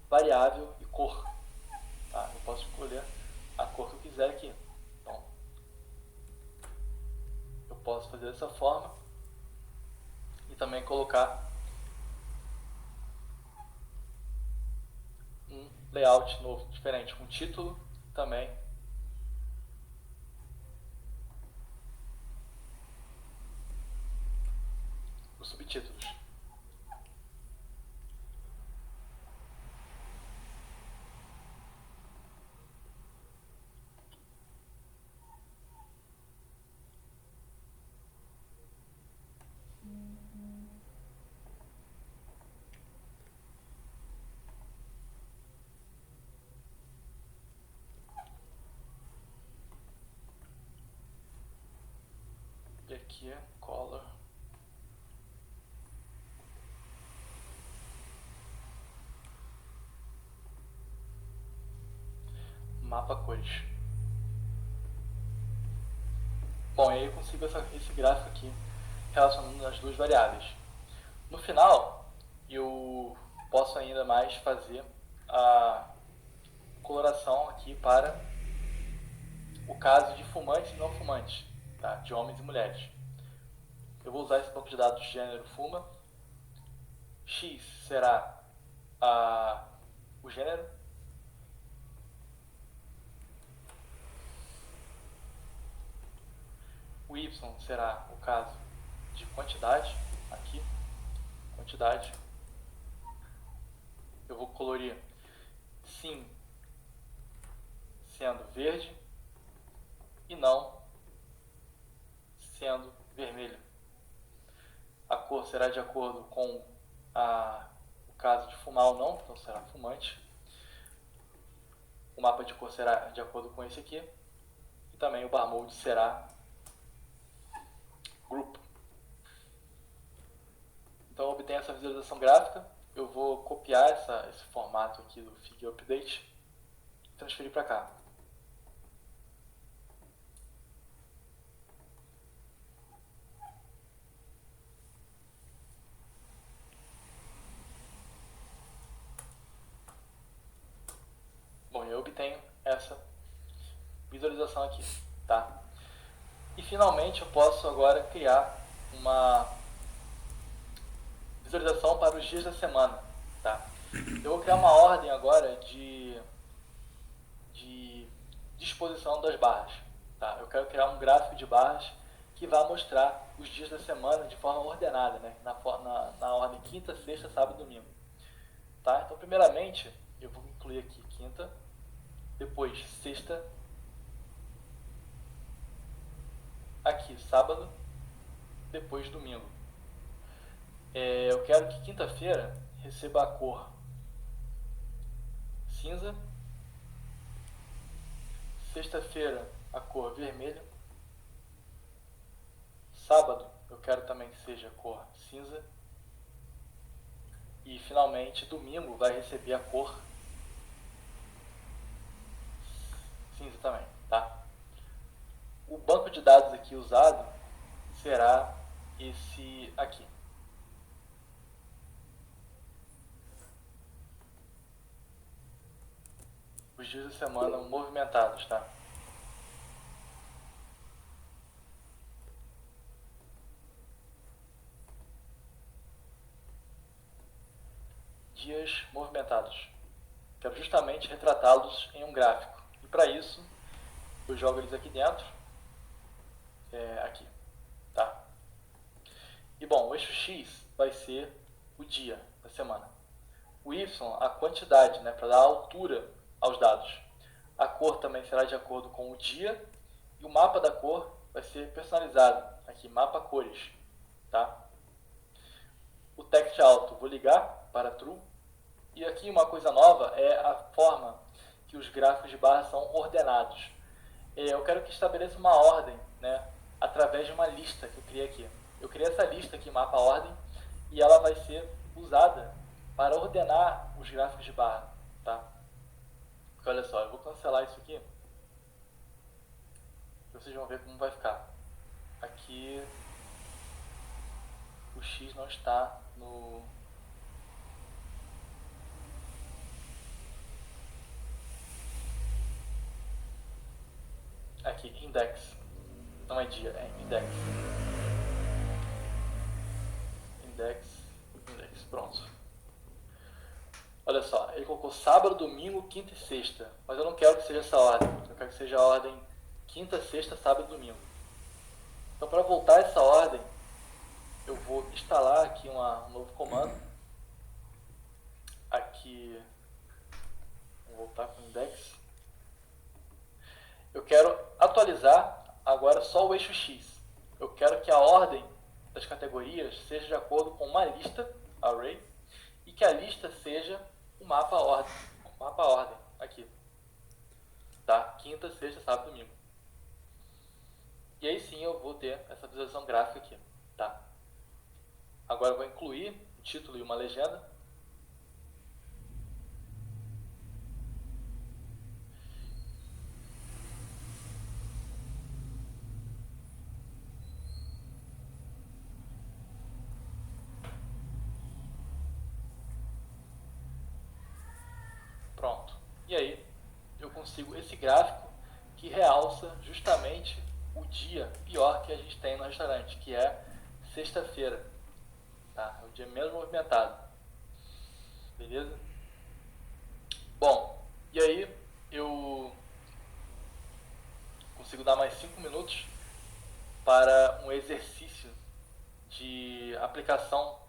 variável e cor. Tá? Eu posso escolher a cor que eu quiser aqui. Então, eu posso fazer dessa forma e também colocar um layout novo, diferente, com título também os subtítulos. E aqui é color. Mapa cores. Bom, e aí eu consigo esse gráfico aqui relacionando as duas variáveis. No final, eu posso ainda mais fazer a coloração aqui para o caso de fumantes e não fumantes, tá? De homens e mulheres. Eu vou usar esse banco de dados gênero fuma. X será o gênero. O Y será o caso de quantidade, aqui, quantidade. Eu vou colorir sim sendo verde e não sendo vermelho. A cor será de acordo com o caso de fumar ou não, então será fumante. O mapa de cor será de acordo com esse aqui. E também o bar mode será grupo. Então eu obtenho essa visualização gráfica. Eu vou copiar esse formato aqui do Figure Update e transferir para cá. Bom, eu obtenho essa visualização aqui, tá? E finalmente eu posso agora criar uma visualização para os dias da semana, tá? Eu vou criar uma ordem agora de disposição das barras, tá? Eu quero criar um gráfico de barras que vai mostrar os dias da semana de forma ordenada, né? Na ordem quinta, sexta, sábado e domingo, tá? Então primeiramente eu vou incluir aqui quinta, depois sexta, aqui sábado, depois domingo. Eu quero que quinta-feira receba a cor cinza, sexta-feira a cor vermelha, sábado eu quero também que seja cor cinza e finalmente domingo vai receber a cor cinza também, tá? O banco de dados aqui usado será esse aqui. Os dias da semana movimentados, tá? Dias movimentados. Quero justamente retratá-los em um gráfico. E para isso, eu jogo eles aqui dentro. Aqui, tá? E bom, o eixo X vai ser o dia da semana. O Y, a quantidade, né, para dar altura aos dados. A cor também será de acordo com o dia e o mapa da cor vai ser personalizado. Aqui, mapa cores, tá? O text alto, vou ligar para true. E aqui uma coisa nova é a forma que os gráficos de barra são ordenados. Eu quero que estabeleça uma ordem, né, através de uma lista que eu criei aqui. Eu criei essa lista aqui, mapa ordem, e ela vai ser usada para ordenar os gráficos de barra, tá? Porque olha só, eu vou cancelar isso aqui. Vocês vão ver como vai ficar. Aqui o X não está no... Aqui, index. Não é dia, é index. Index, pronto. Olha só, ele colocou sábado, domingo, quinta e sexta. Mas eu não quero que seja essa ordem. Eu quero que seja a ordem quinta, sexta, sábado e domingo. Então, para voltar essa ordem, eu vou instalar aqui um novo comando. Aqui, vou voltar com o index. Eu quero atualizar agora só o eixo X. Eu quero que a ordem das categorias seja de acordo com uma lista, array, e que a lista seja o mapa ordem, aqui. Tá? Quinta, sexta, sábado e domingo. E aí sim eu vou ter essa visualização gráfica aqui. Tá? Agora eu vou incluir um título e uma legenda. Pronto. E aí eu consigo esse gráfico que realça justamente o dia pior que a gente tem no restaurante, que é sexta-feira. Tá? É o dia menos movimentado. Beleza? Bom, e aí eu consigo dar mais 5 minutos para um exercício de aplicação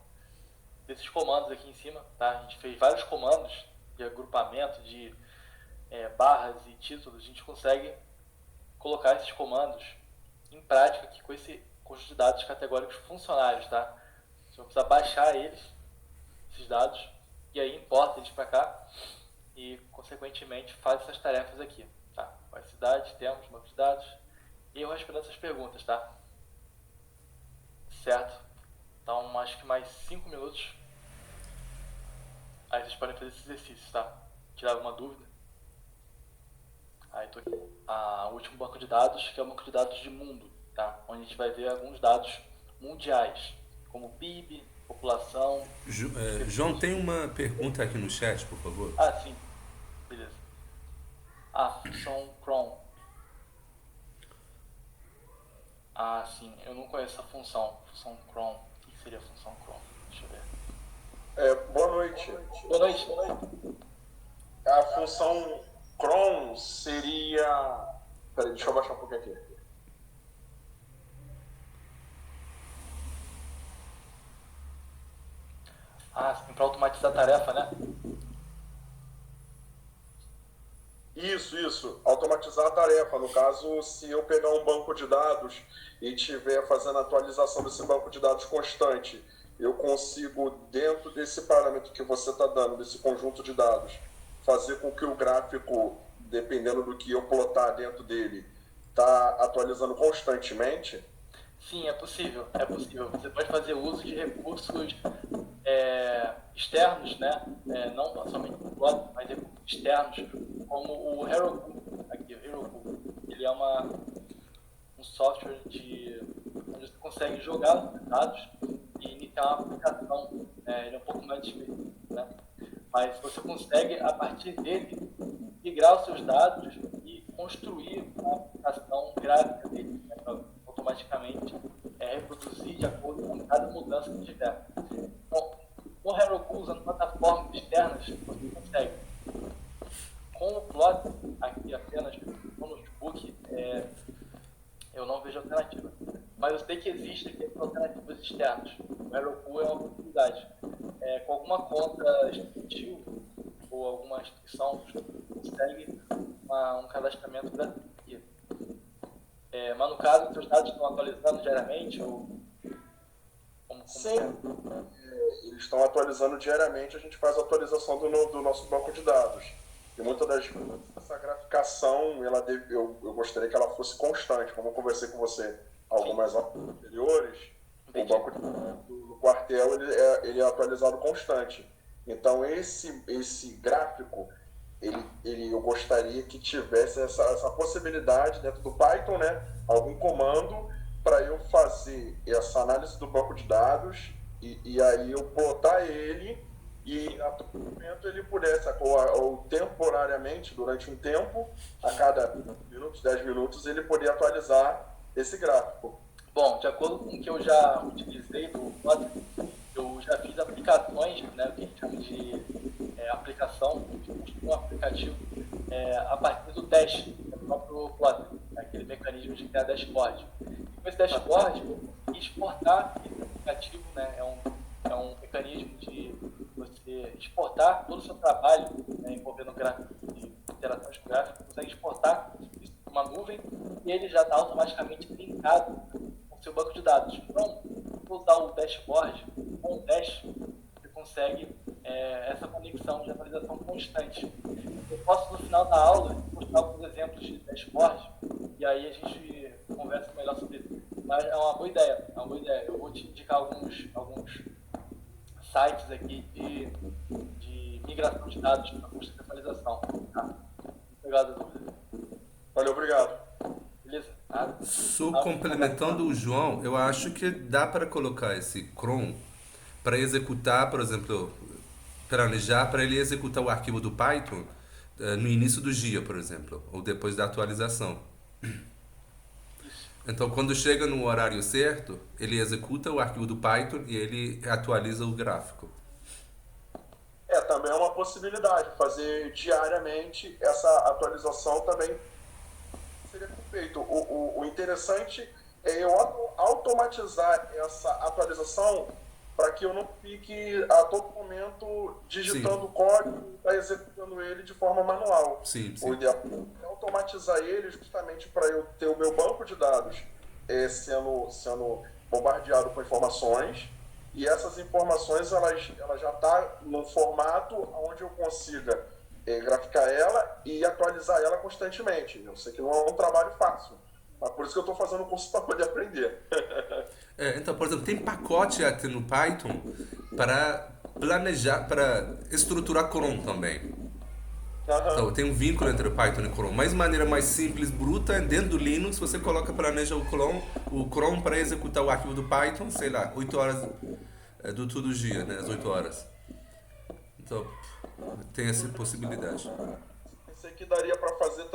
desses comandos aqui em cima. Tá? A gente fez vários comandos de agrupamento, de barras e títulos. A gente consegue colocar esses comandos em prática aqui com esse conjunto de dados categóricos funcionários. Tá? Você vai precisar baixar eles, esses dados, e aí importa eles para cá e, consequentemente, faz essas tarefas aqui. Tá? Cidade, temos, banco de dados, e eu vou respondendo essas perguntas, tá? Certo? Então, acho que mais 5 minutos. Aí vocês podem fazer esse exercício, tá? Tirar alguma dúvida. Aí tô aqui. O último banco de dados, que é o banco de dados de mundo, tá? Onde a gente vai ver alguns dados mundiais, como PIB, população... João, tem uma pergunta aqui no chat, por favor. Sim. Beleza. Função cron. Sim. Eu não conheço a função. Função cron. O que seria a função cron? Deixa eu ver. Boa noite. Boa noite. A função cron seria... Peraí, deixa eu baixar um pouquinho aqui. Sim, para automatizar a tarefa, né? Isso. Automatizar a tarefa. No caso, se eu pegar um banco de dados e estiver fazendo a atualização desse banco de dados constante eu consigo, dentro desse parâmetro que você está dando, desse conjunto de dados, fazer com que o gráfico, dependendo do que eu plotar dentro dele, está atualizando constantemente? Sim, é possível, é possível. Você pode fazer uso de recursos externos, né? Não somente do plot, mas recursos externos, como o Heroku, aqui, o Heroku. Ele é um software onde você consegue jogar os dados e iniciar uma aplicação. Ele é um pouco mais difícil, né? Mas você consegue, a partir dele, migrar os seus dados e construir uma aplicação gráfica dele, né, para automaticamente reproduzir de acordo com cada mudança que tiver. Então, no Heroku, usando plataformas externas, você consegue. Com o Plot, aqui apenas no notebook, eu não vejo alternativa. Mas eu sei que existem alternativas externas. O Heroku é uma possibilidade. Com alguma conta estudantil ou alguma instituição, você consegue um cadastramento gratuito. Mas no caso, os seus dados estão atualizando diariamente? Ou Sim, eles estão atualizando diariamente, a gente faz a atualização do nosso banco de dados. E muitas das vezes essa graficação, eu gostaria que ela fosse constante. Como eu conversei com você algumas horas anteriores, o banco de dados do quartel ele é atualizado constante. Então esse gráfico, eu gostaria que tivesse essa possibilidade dentro do Python, né? Algum comando para eu fazer essa análise do banco de dados e aí eu plotar ele e a todo momento ele pudesse, ou temporariamente, durante um tempo, a cada minutos, 10 minutos, ele poder atualizar esse gráfico. Bom, de acordo com o que eu já utilizei do Plot, eu já fiz aplicações, né, o que a gente chama de aplicação, um aplicativo, a partir do Dash, do próprio Plot, aquele mecanismo de criar dashboard. E com esse dashboard, eu consegui exportar esse aplicativo, né, é um mecanismo de você exportar todo o seu trabalho, né, envolvendo gráfico e interações com gráfico, consegue exportar isso para uma nuvem e ele já está automaticamente linkado com o seu banco de dados. Então, vou usar o dashboard com o Dash, você consegue essa conexão de atualização constante. Eu posso, no final da aula, mostrar alguns exemplos de dashboard e aí a gente conversa melhor sobre isso. Mas é uma boa ideia, é uma boa ideia. Eu vou te indicar alguns sites aqui de migração de dados para custo de atualização. Tá? Obrigado, dúvida. Valeu, obrigado. Beleza? Só complementando o João, eu acho que dá para colocar esse cron para executar, por exemplo, planejar para ele executar o arquivo do Python no início do dia, por exemplo, ou depois da atualização. Então, quando chega no horário certo, ele executa o arquivo do Python e ele atualiza o gráfico. Também é uma possibilidade. Fazer diariamente essa atualização também seria feito. O interessante é eu automatizar essa atualização para que eu não fique a todo momento digitando o código e executando ele de forma manual. Sim. O ideal é automatizar ele justamente para eu ter o meu banco de dados sendo bombardeado com informações e essas informações ela já está no formato onde eu consiga graficar ela e atualizar ela constantemente. Eu sei que não é um trabalho fácil, mas por isso que eu estou fazendo o curso para poder aprender. Então, por exemplo, tem pacote até no Python para planejar, para estruturar cron também. Então, tem um vínculo entre o Python e o cron. Mas de maneira mais simples, bruta, dentro do Linux, você planeja o cron para executar o arquivo do Python, sei lá, 8 horas do todo dia, né, às 8 horas. Então, tem essa possibilidade. Pensei que daria para fazer,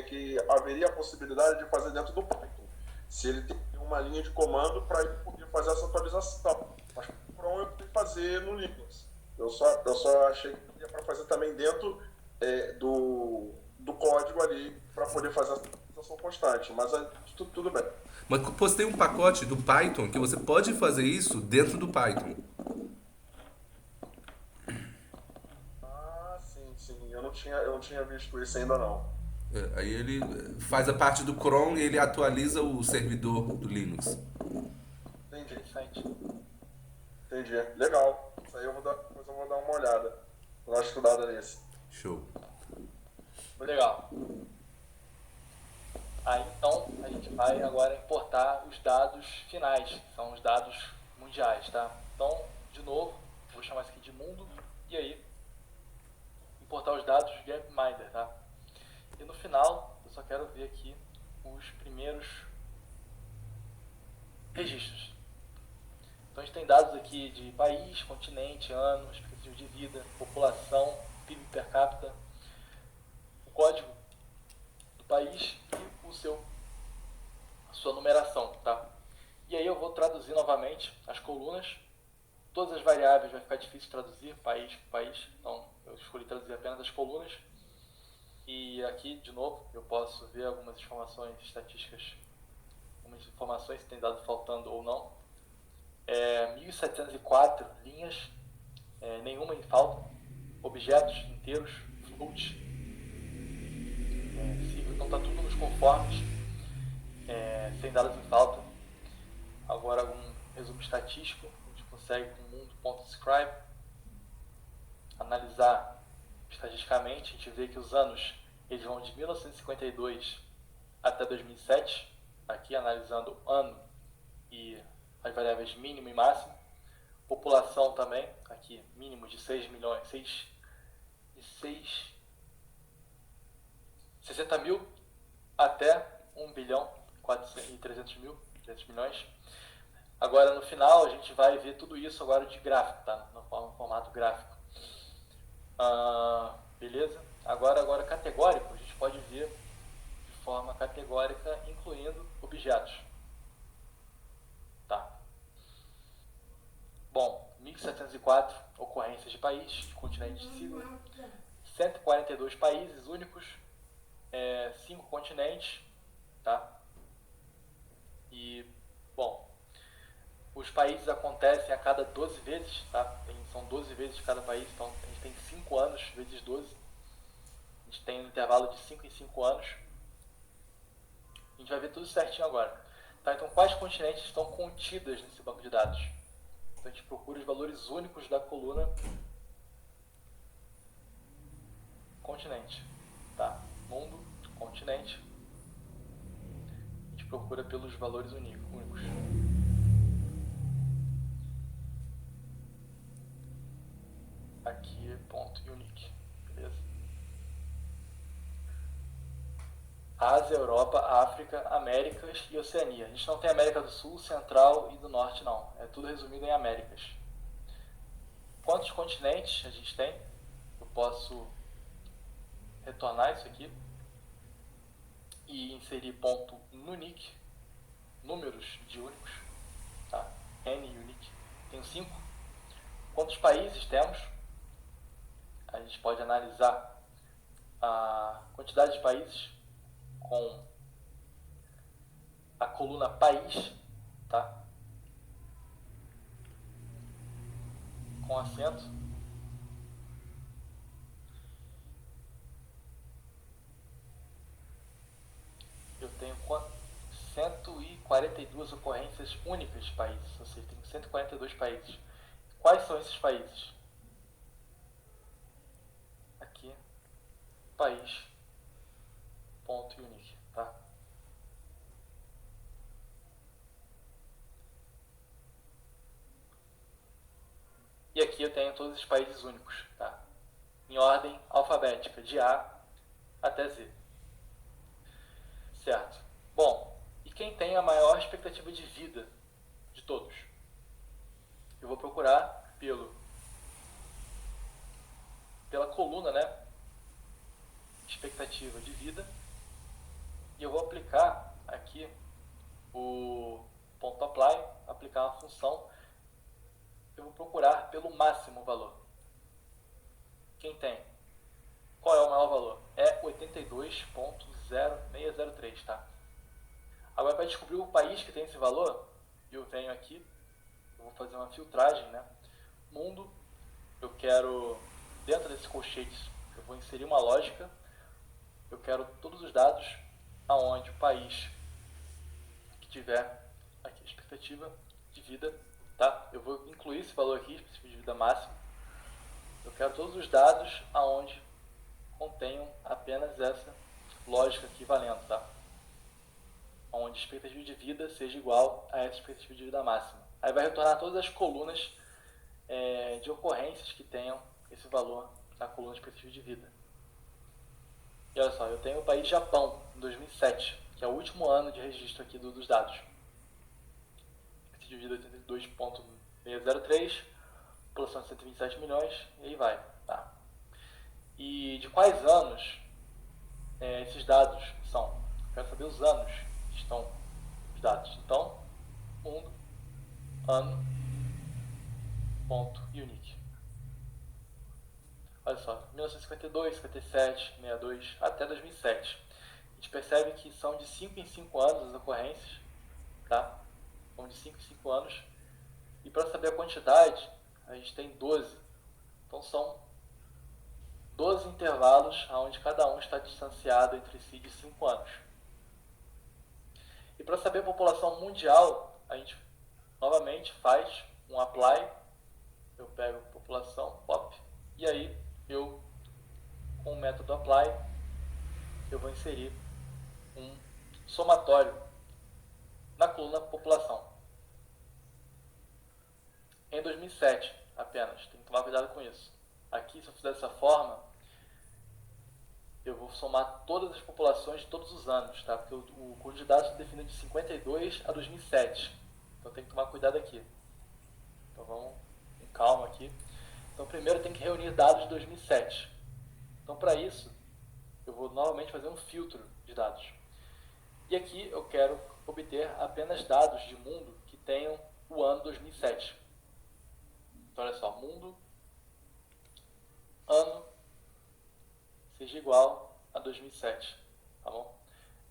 que haveria a possibilidade de fazer dentro do Python. Se ele tem uma linha de comando para ele poder fazer essa atualização. Mas o cron eu tenho que fazer no Linux. Eu só achei que daria para fazer também dentro do código ali para poder fazer essa atualização constante. Mas tudo bem. Mas postei um pacote do Python que você pode fazer isso dentro do Python. Sim. Eu não tinha visto isso ainda não. Aí ele faz a parte do cron e ele atualiza o servidor do Linux. Entendi. Entendi. Legal. Isso aí depois eu vou dar uma olhada. Vou dar uma estudada nesse. Show. Legal. Aí então a gente vai agora importar os dados finais, que são os dados mundiais, tá? Então, de novo, vou chamar isso aqui de mundo, e aí importar os dados Gapminder, tá? E no final, eu só quero ver aqui os primeiros registros. Então a gente tem dados aqui de país, continente, ano, expectativa de vida, população, PIB per capita, o código do país e a sua numeração, tá? E aí eu vou traduzir novamente as colunas. Todas as variáveis vai ficar difícil traduzir, país por país, então eu escolhi traduzir apenas as colunas. E aqui, de novo, eu posso ver algumas informações estatísticas, algumas informações se tem dado faltando ou não. 1704 linhas, nenhuma em falta, objetos inteiros, float, então está tudo nos conformes, sem dados em falta. Agora algum resumo estatístico, a gente consegue com mundo.describe analisar estatisticamente. A gente vê que os anos eles vão de 1952 até 2007, aqui analisando ano e as variáveis mínimo e máximo. População também, aqui mínimo de 60 mil até 1 bilhão e 300 milhões. Agora no final a gente vai ver tudo isso agora de gráfico, tá? No formato gráfico. Beleza? Agora categórico, a gente pode ver de forma categórica, incluindo objetos. Tá. Bom, 1704 ocorrências de país, de continente de sigla, 142 países únicos, 5 continentes, tá? E, bom, os países acontecem a cada 12 vezes, tá? São 12 vezes de cada país, então a gente tem 5 anos vezes 12. A gente tem um intervalo de 5 em 5 anos. A gente vai ver tudo certinho agora. Tá? Então, quais continentes estão contidas nesse banco de dados? Então, a gente procura os valores únicos da coluna continente. Tá? Mundo, continente. A gente procura pelos valores únicos. Aqui é ponto unique, beleza? Ásia, Europa, África, Américas e Oceania. A gente não tem América do Sul, Central e do Norte, não. É tudo resumido em Américas. Quantos continentes a gente tem? Eu posso retornar isso aqui e inserir ponto unique, números de únicos, tá? N unique. Tenho 5. Quantos países temos? A gente pode analisar a quantidade de países com a coluna país, tá? Com acento. Eu tenho 142 ocorrências únicas de países, ou seja, tenho 142 países. Quais são esses países? Aqui, país, ponto unique, tá? E aqui eu tenho todos os países únicos, tá? Em ordem alfabética, de A até Z. Certo. Bom, e quem tem a maior expectativa de vida de todos? Eu vou procurar pela coluna, né? Expectativa de vida. E eu vou aplicar aqui o ponto apply, aplicar uma função. Eu vou procurar pelo máximo valor. Quem tem? Qual é o maior valor? É 82.0603, tá? Agora, para descobrir o país que tem esse valor, eu venho aqui, eu vou fazer uma filtragem, né? Mundo, eu quero, dentro desse colchete, eu vou inserir uma lógica, eu quero todos os dados aonde o país que tiver aqui a expectativa de vida tá? Eu vou incluir esse valor aqui, expectativa de vida máxima. Eu quero todos os dados aonde contenham apenas essa lógica aqui valendo, tá? Onde a expectativa de vida seja igual a essa expectativa de vida máxima. Aí vai retornar todas as colunas de ocorrências que tenham esse valor na coluna de expectativa de vida. E olha só, eu tenho o país Japão, em 2007, que é o último ano de registro aqui dos dados. Expectativa de vida 82,603, população de 127 milhões, e aí vai. Tá? E de quais anos esses dados são? Quero saber os anos que estão os dados. Então, mundo, ano, ponto, unique. Olha só, 1952, 57, 62, até 2007. A gente percebe que são de 5 em 5 anos as ocorrências, tá? São de 5 em 5 anos. E para saber a quantidade, a gente tem 12. Então são 12 intervalos onde cada um está distanciado entre si de 5 anos. E para saber a população mundial, a gente novamente faz um apply. Eu pego a população, pop, e aí eu, com o método apply, eu vou inserir um somatório na coluna população. Em 2007 apenas, tem que tomar cuidado com isso. Aqui, se eu fizer dessa forma, eu vou somar todas as populações de todos os anos, tá? Porque o conjunto de dados está definido de 52 a 2007. Então tem que tomar cuidado aqui. Então vamos com calma aqui. Então primeiro tem que reunir dados de 2007. Então para isso, eu vou novamente fazer um filtro de dados. E aqui eu quero obter apenas dados de mundo que tenham o ano 2007. Então olha só, mundo, ano, seja igual a 2007, tá bom?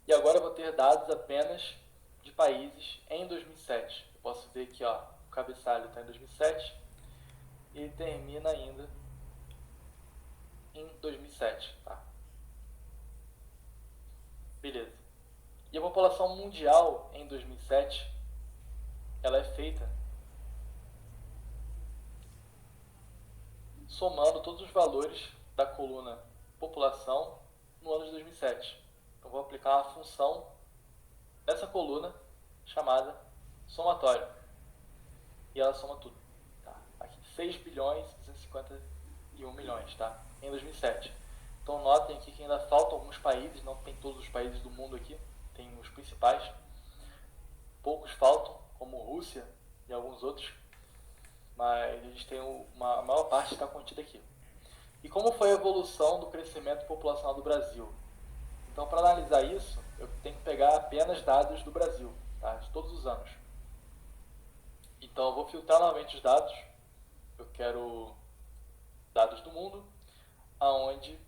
E agora eu vou ter dados apenas de países em 2007. Eu posso ver aqui, ó, o cabeçalho está em 2007 e ele termina ainda em 2007, tá? Beleza. E a população mundial em 2007, ela é feita somando todos os valores da coluna população no ano de 2007. Então vou aplicar uma função nessa coluna chamada somatório. E ela soma tudo. Tá? Aqui 6 bilhões e 251 milhões, tá? Em 2007. Então notem aqui que ainda faltam alguns países, não tem todos os países do mundo aqui, tem os principais. Poucos faltam, como Rússia e alguns outros, mas a gente tem a maior parte está contida aqui. E como foi a evolução do crescimento populacional do Brasil? Então, para analisar isso, eu tenho que pegar apenas dados do Brasil, tá? De todos os anos. Então, eu vou filtrar novamente os dados. Eu quero dados do mundo, aonde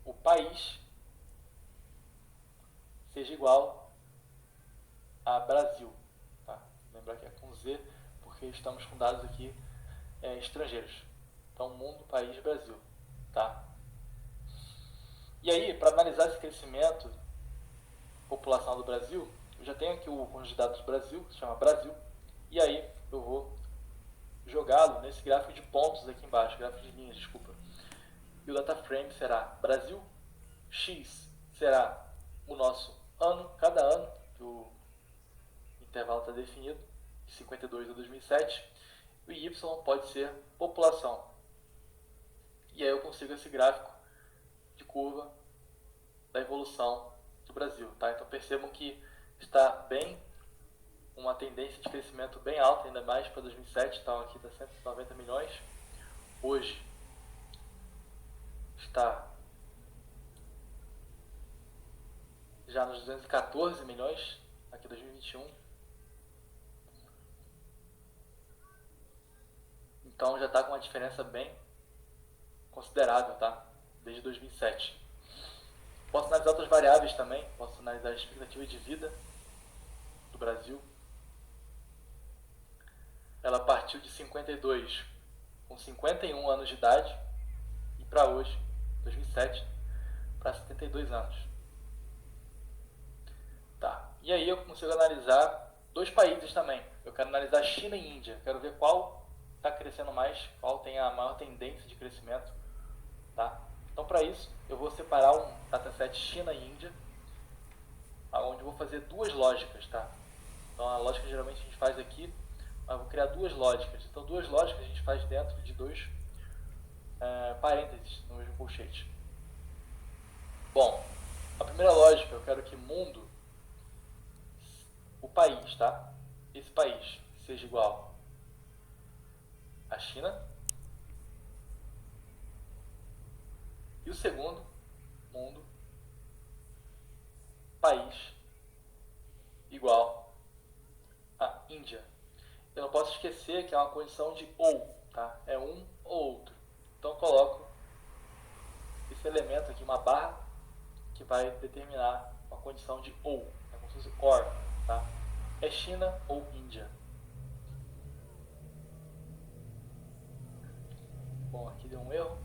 o país seja igual a Brasil. Tá? Lembrar que é com Z, porque estamos com dados aqui estrangeiros. Então, mundo, país, Brasil. Tá? E aí, para analisar esse crescimento populacional do Brasil, eu já tenho aqui o conjunto de dados do Brasil, que se chama Brasil, e aí eu vou jogá-lo nesse gráfico de pontos aqui embaixo, gráfico de linhas, desculpa. E o data frame será Brasil, X será o nosso ano, cada ano, que o intervalo está definido, de 52 a 2007, e o Y pode ser população. E aí eu consigo esse gráfico de curva da evolução do Brasil. Tá? Então percebam que está bem, uma tendência de crescimento bem alta, ainda mais para 2007, então aqui está 190 milhões. Hoje está já nos 214 milhões, aqui 2021. Então já está com uma diferença bem considerável, tá? Desde 2007. Posso analisar outras variáveis também. Posso analisar a expectativa de vida do Brasil. Ela partiu de 52 com 51 anos de idade e para hoje, 2007, para 72 anos. Tá. E aí eu consigo analisar Dois países também. Eu quero analisar China e Índia. Quero ver qual está crescendo mais, qual tem a maior tendência de crescimento. Tá? Então, para isso, eu vou separar um dataset China e Índia, onde eu vou fazer duas lógicas. Tá? Então, a lógica geralmente a gente faz aqui, mas eu vou criar duas lógicas. Então, duas lógicas a gente faz dentro de dois parênteses no mesmo colchete. Bom, a primeira lógica, eu quero que mundo, o país, tá? Esse país seja igual a China. E o segundo, mundo, país, igual a Índia. Eu não posso esquecer que é uma condição de ou, tá? É um ou outro. Então eu coloco esse elemento aqui, uma barra, que vai determinar uma condição de ou, é como se fosse or, tá? É China ou Índia. Bom, aqui deu um erro.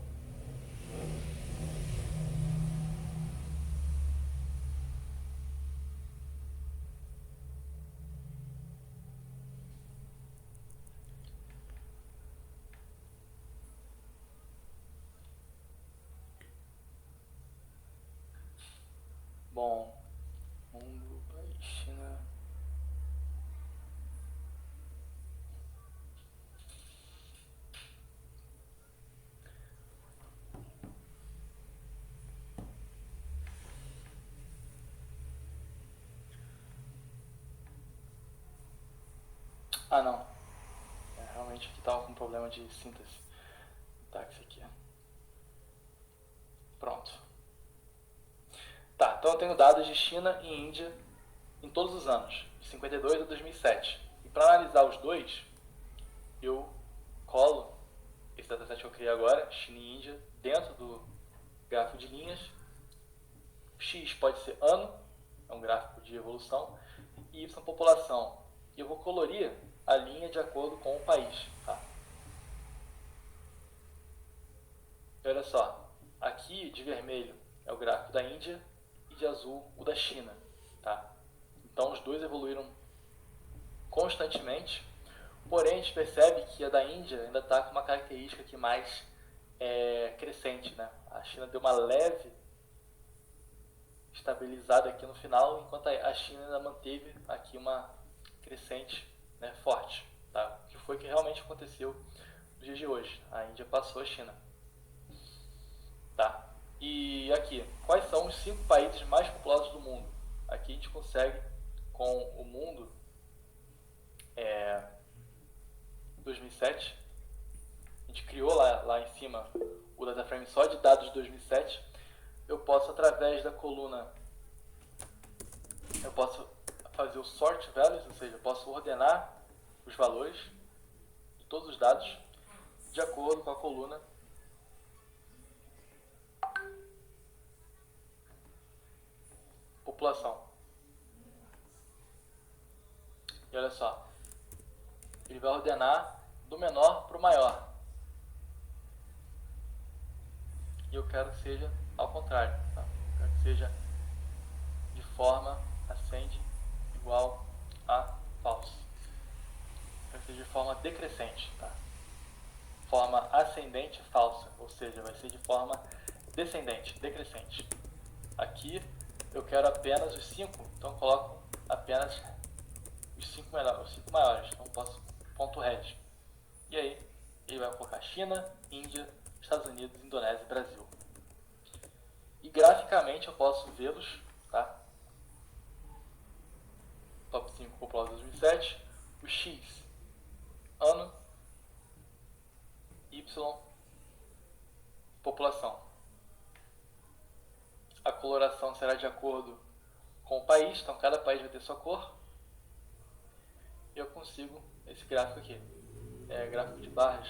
Bom, mundo, país, China. Ah, não. Realmente aqui estava com um problema de síntese. Tá, isso aqui. Pronto. Tá, então eu tenho dados de China e Índia em todos os anos, de 52 a 2007. E para analisar os dois, eu colo esse dataset que eu criei agora, China e Índia, dentro do gráfico de linhas. X pode ser ano, é um gráfico de evolução, e Y população. E eu vou colorir a linha de acordo com o país. Tá? E olha só, aqui de vermelho é o gráfico da Índia e de azul o da China. Tá? Então os dois evoluíram constantemente, porém a gente percebe que a da Índia ainda está com uma característica aqui mais crescente. Né? A China deu uma leve estabilizada aqui no final, enquanto a China ainda manteve aqui uma crescente, né, forte. Tá? Que foi que realmente aconteceu nos dias de hoje. A Índia passou a China. Tá? E aqui, quais são os 5 países mais populosos do mundo? Aqui a gente consegue, com o mundo 2007, a gente criou lá em cima o dataframe só de dados de 2007. Eu posso, através da coluna, eu posso fazer o sort values, ou seja, eu posso ordenar os valores de todos os dados de acordo com a coluna população. E olha só, ele vai ordenar do menor para o maior. E eu quero que seja ao contrário. Tá? Eu quero que seja de forma ascende igual a false. Eu quero que seja de forma decrescente. Tá? Forma ascendente falsa, ou seja, vai ser de forma descendente, decrescente. Aqui eu quero apenas os 5, então eu coloco apenas os 5 maiores, então posso ponto red. E aí ele vai colocar China, Índia, Estados Unidos, Indonésia e Brasil. E graficamente eu posso vê-los, tá? Top 5 populosos 2007, o X, ano, Y, população. A coloração será de acordo com o país, então cada país vai ter sua cor. E eu consigo esse gráfico aqui. É gráfico de barras.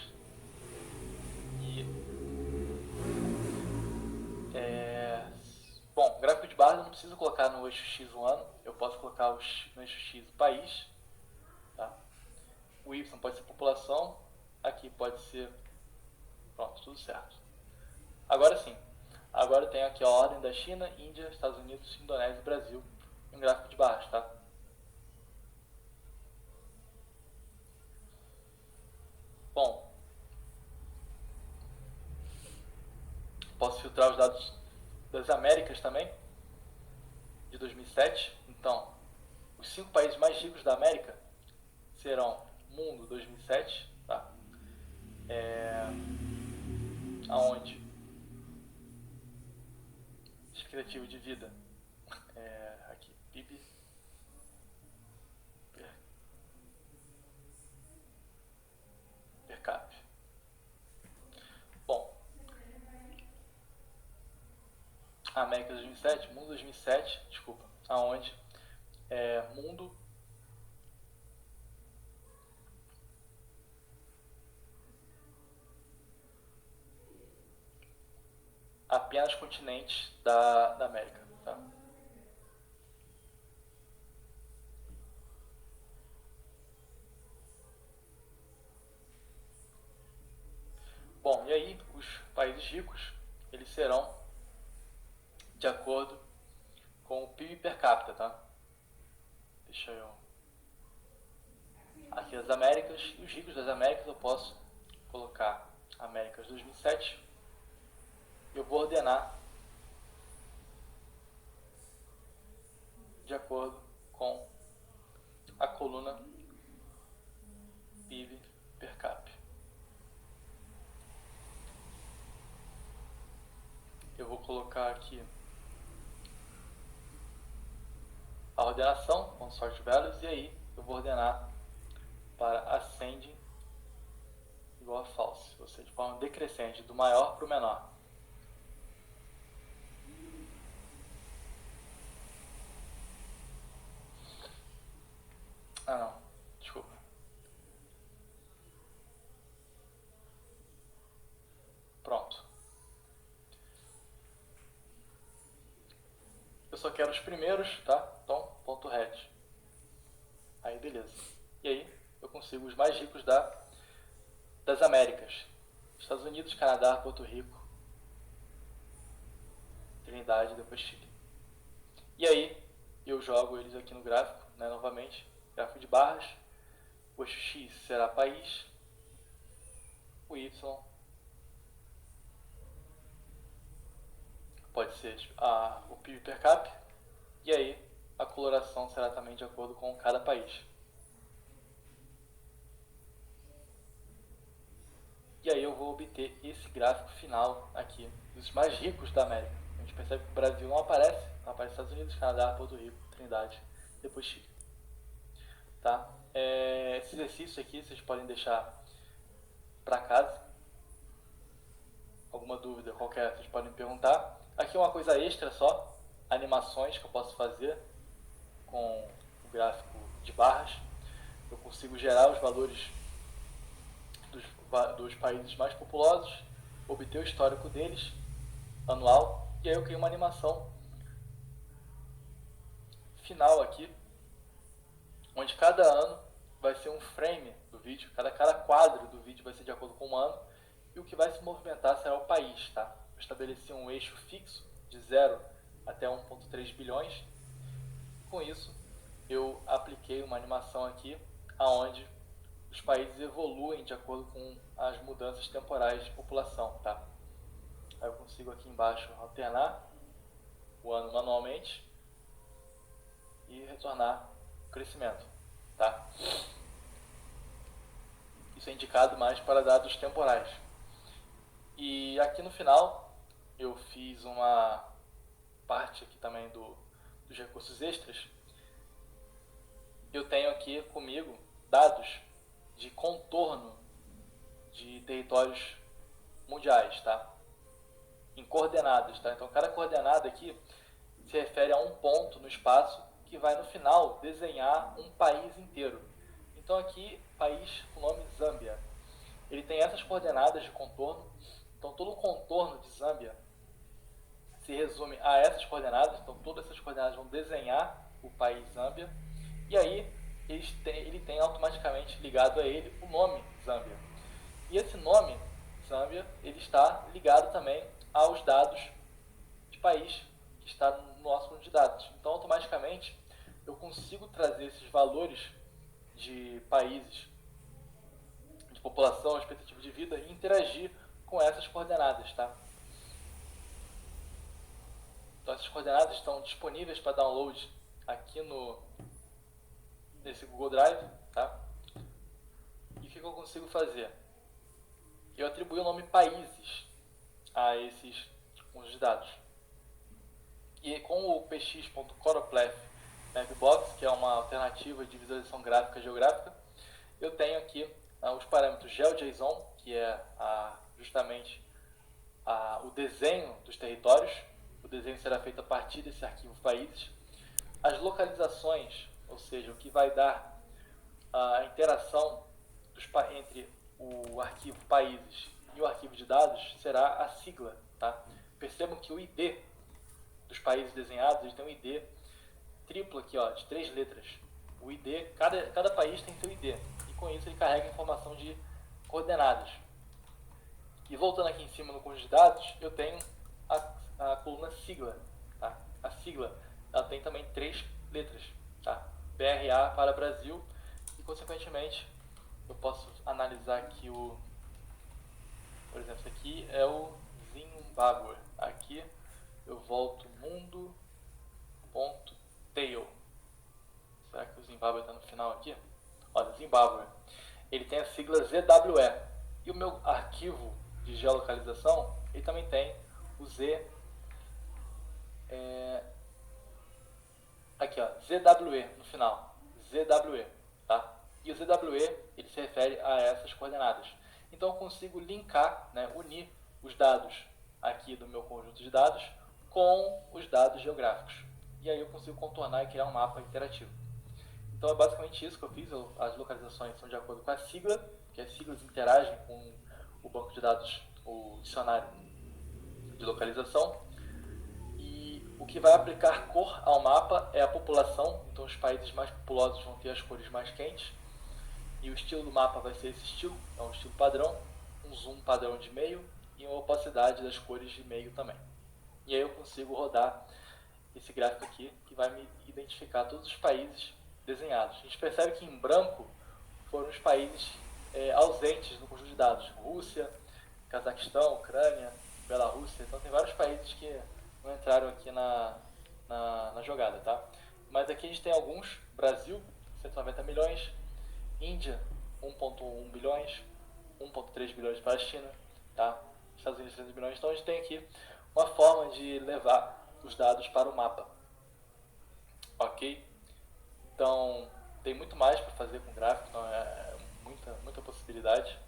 Bom, gráfico de barras eu não preciso colocar no eixo X o ano, eu posso colocar no eixo X o país. Tá? O Y pode ser população, aqui pode ser... Pronto, tudo certo. Agora sim, agora eu tenho aqui a ordem da China, Índia, Estados Unidos, Indonésia e Brasil em gráfico de barras. Tá? Américas também, de 2007. Então, os 5 países mais ricos da América serão Mundo 2007, tá? Aonde expectativa de vida, aqui, PIB per capita. Bom, América 2007, Mundo 2007, desculpa, aonde Mundo apenas continentes da América, tá? Bom, e aí os países ricos, eles serão de acordo com o PIB per capita, tá? Deixa eu... Aqui as Américas, e os ricos das Américas eu posso colocar Américas 2007. Eu vou ordenar de acordo com a coluna PIB per capita. Eu vou colocar aqui a ordenação com sort values, e aí eu vou ordenar para ascending igual a false, ou seja, de forma decrescente, do maior para o menor. Ah, não, desculpa. Pronto. Eu só quero os primeiros, tá? Então, ponto head. Aí, beleza. E aí, eu consigo os mais ricos das Américas. Estados Unidos, Canadá, Porto Rico, Trindade e depois Chile. E aí, eu jogo eles aqui no gráfico, né, novamente. Gráfico de barras. O eixo X será país. O Y pode ser o PIB per capita. E aí, a coloração será também de acordo com cada país. E aí eu vou obter esse gráfico final aqui, dos mais ricos da América. A gente percebe que o Brasil não aparece Estados Unidos, Canadá, Porto Rico, Trindade, depois Chile. Tá? Esse exercício aqui vocês podem deixar para casa. Alguma dúvida qualquer, vocês podem perguntar. Aqui uma coisa extra só, animações que eu posso fazer com o gráfico de barras. Eu consigo gerar os valores dos países mais populosos, obter o histórico deles, anual, e aí eu crio uma animação final aqui, onde cada ano vai ser um frame do vídeo, cada quadro do vídeo vai ser de acordo com um ano, e o que vai se movimentar será o país, tá? Eu estabeleci um eixo fixo de 0 até 1,3 bilhões. Com isso, eu apliquei uma animação aqui, aonde os países evoluem de acordo com as mudanças temporais de população, tá? Aí eu consigo aqui embaixo alternar o ano manualmente e retornar o crescimento, tá? Isso é indicado mais para dados temporais. E aqui no final eu fiz uma parte aqui também dos recursos extras. Eu tenho aqui comigo dados de contorno de territórios mundiais, tá? Em coordenadas, tá? Então cada coordenada aqui se refere a um ponto no espaço que vai no final desenhar um país inteiro. Então aqui, país com o nome Zâmbia. Ele tem essas coordenadas de contorno. Então todo o contorno de Zâmbia se resume a essas coordenadas. Então todas essas coordenadas vão desenhar o país Zâmbia. E aí ele tem automaticamente ligado a ele o nome Zâmbia. E esse nome Zâmbia, ele está ligado também aos dados de país que está no nosso banco de dados. Então automaticamente eu consigo trazer esses valores de países, de população, expectativa de vida e interagir com essas coordenadas, tá? Então essas coordenadas estão disponíveis para download aqui nesse Google Drive, tá? E o que eu consigo fazer? Eu atribuí o nome países a esses conjuntos de dados. E com o px.choropleth Mapbox, que é uma alternativa de visualização gráfica geográfica, eu tenho aqui os parâmetros GeoJSON, que é justamente o desenho dos territórios. O desenho será feito a partir desse arquivo países. As localizações, ou seja, o que vai dar a interação entre o arquivo países e o arquivo de dados será a sigla. Tá? Percebam que o ID dos países desenhados, ele tem um ID triplo aqui, ó, de 3 letras. O ID, cada país tem seu ID. E com isso ele carrega informação de coordenadas. E voltando aqui em cima no conjunto de dados, eu tenho a coluna sigla. Tá? A sigla, ela tem também 3 letras. Tá? BRA para Brasil. E consequentemente, eu posso analisar aqui por exemplo, esse aqui é o Zimbábue. Aqui eu volto mundo.tail. Será que o Zimbábue está no final aqui? Olha, Zimbábue. Ele tem a sigla ZWE. E o meu arquivo de geolocalização, ele também tem o aqui, ó, ZWE no final. ZWE, tá? E o ZWE, ele se refere a essas coordenadas. Então eu consigo linkar, né, unir os dados aqui do meu conjunto de dados com os dados geográficos. E aí eu consigo contornar e criar um mapa interativo. Então é basicamente isso que eu fiz. As localizações são de acordo com a sigla, que as siglas interagem com o banco de dados, o dicionário de localização. E o que vai aplicar cor ao mapa é a população. Então os países mais populosos vão ter as cores mais quentes. E o estilo do mapa vai ser esse estilo, é um estilo padrão, um zoom padrão de meio e uma opacidade das cores de meio também. E aí eu consigo rodar esse gráfico aqui, que vai me identificar todos os países desenhados. A gente percebe que em branco foram os países ausentes no conjunto de dados. Rússia, Cazaquistão, Ucrânia, Bielorrússia. Então tem vários países que não entraram aqui na jogada, tá? Mas aqui a gente tem alguns. Brasil, 190 milhões. Índia, 1.1 bilhões. 1.3 bilhões para a China, tá? Estados Unidos, 300 milhões. Então a gente tem aqui uma forma de levar os dados para o mapa. Ok? Então, tem muito mais para fazer com gráfico, então muita possibilidade.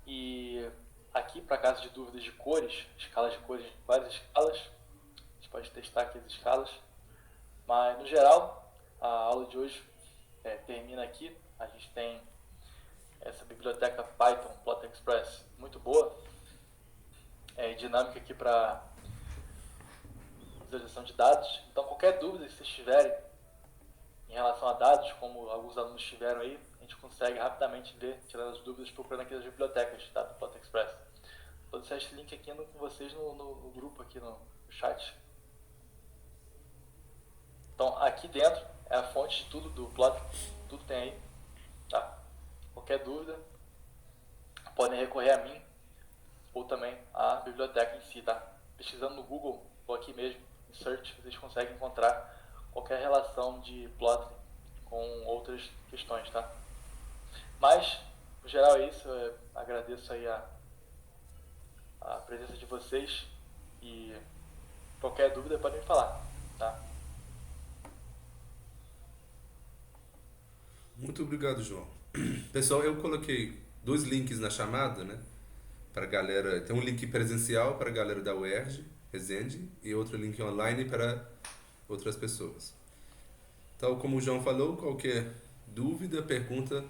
E aqui, para caso de dúvidas de cores, escalas de cores, várias escalas, a gente pode testar aqui as escalas. Mas, no geral, a aula de hoje termina aqui. A gente tem essa biblioteca Python Plot Express muito boa, dinâmica aqui para visualização de dados. Então, qualquer dúvida que vocês tiverem em relação a dados, como alguns alunos tiveram aí, a gente consegue rapidamente ver, tirando as dúvidas, procurando aqui as bibliotecas do Plot Express. Vou deixar esse link aqui com vocês no grupo, aqui no chat. Então, aqui dentro é a fonte de tudo do Plot, tudo tem aí, tá? Qualquer dúvida, podem recorrer a mim ou também à biblioteca em si, tá? Pesquisando no Google, ou aqui mesmo, em Search, vocês conseguem encontrar qualquer relação de plot com outras questões, tá? Mas, no geral é isso. Eu agradeço aí a presença de vocês e qualquer dúvida podem me falar, tá? Muito obrigado, João. Pessoal, eu coloquei 2 links na chamada, né? Para galera, tem um link presencial para a galera da UERJ, Resende, e outro link online para outras pessoas. Então, como o João falou, qualquer dúvida, pergunta,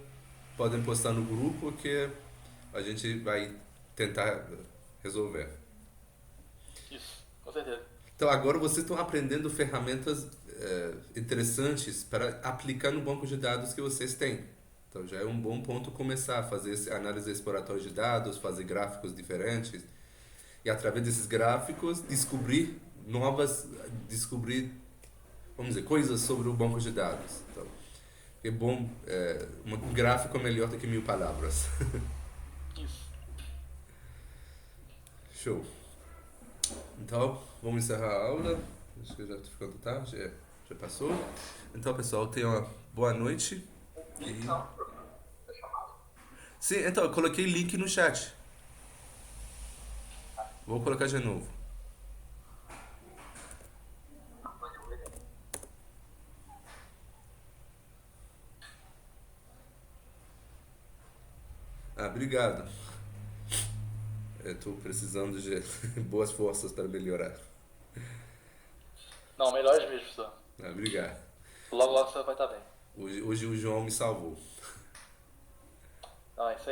podem postar no grupo que a gente vai tentar resolver. Isso, com certeza. Então, agora vocês estão aprendendo ferramentas interessantes para aplicar no banco de dados que vocês têm. Então, já é um bom ponto começar a fazer análise exploratória de dados, fazer gráficos diferentes e, através desses gráficos, descobrir, vamos dizer, coisas sobre o banco de dados. Então, é bom, um gráfico é melhor do que 1000 palavras. Isso. Show. Então, vamos encerrar a aula. Acho que já está ficando tarde. Já passou. Então, pessoal, tenham uma boa noite. E... Sim, então, eu coloquei link no chat. Vou colocar de novo. Obrigado. Estou precisando de boas forças para melhorar. Não, melhores mesmo, professor. Obrigado. Logo, logo você vai estar bem. Hoje o João me salvou. Não, é isso aí.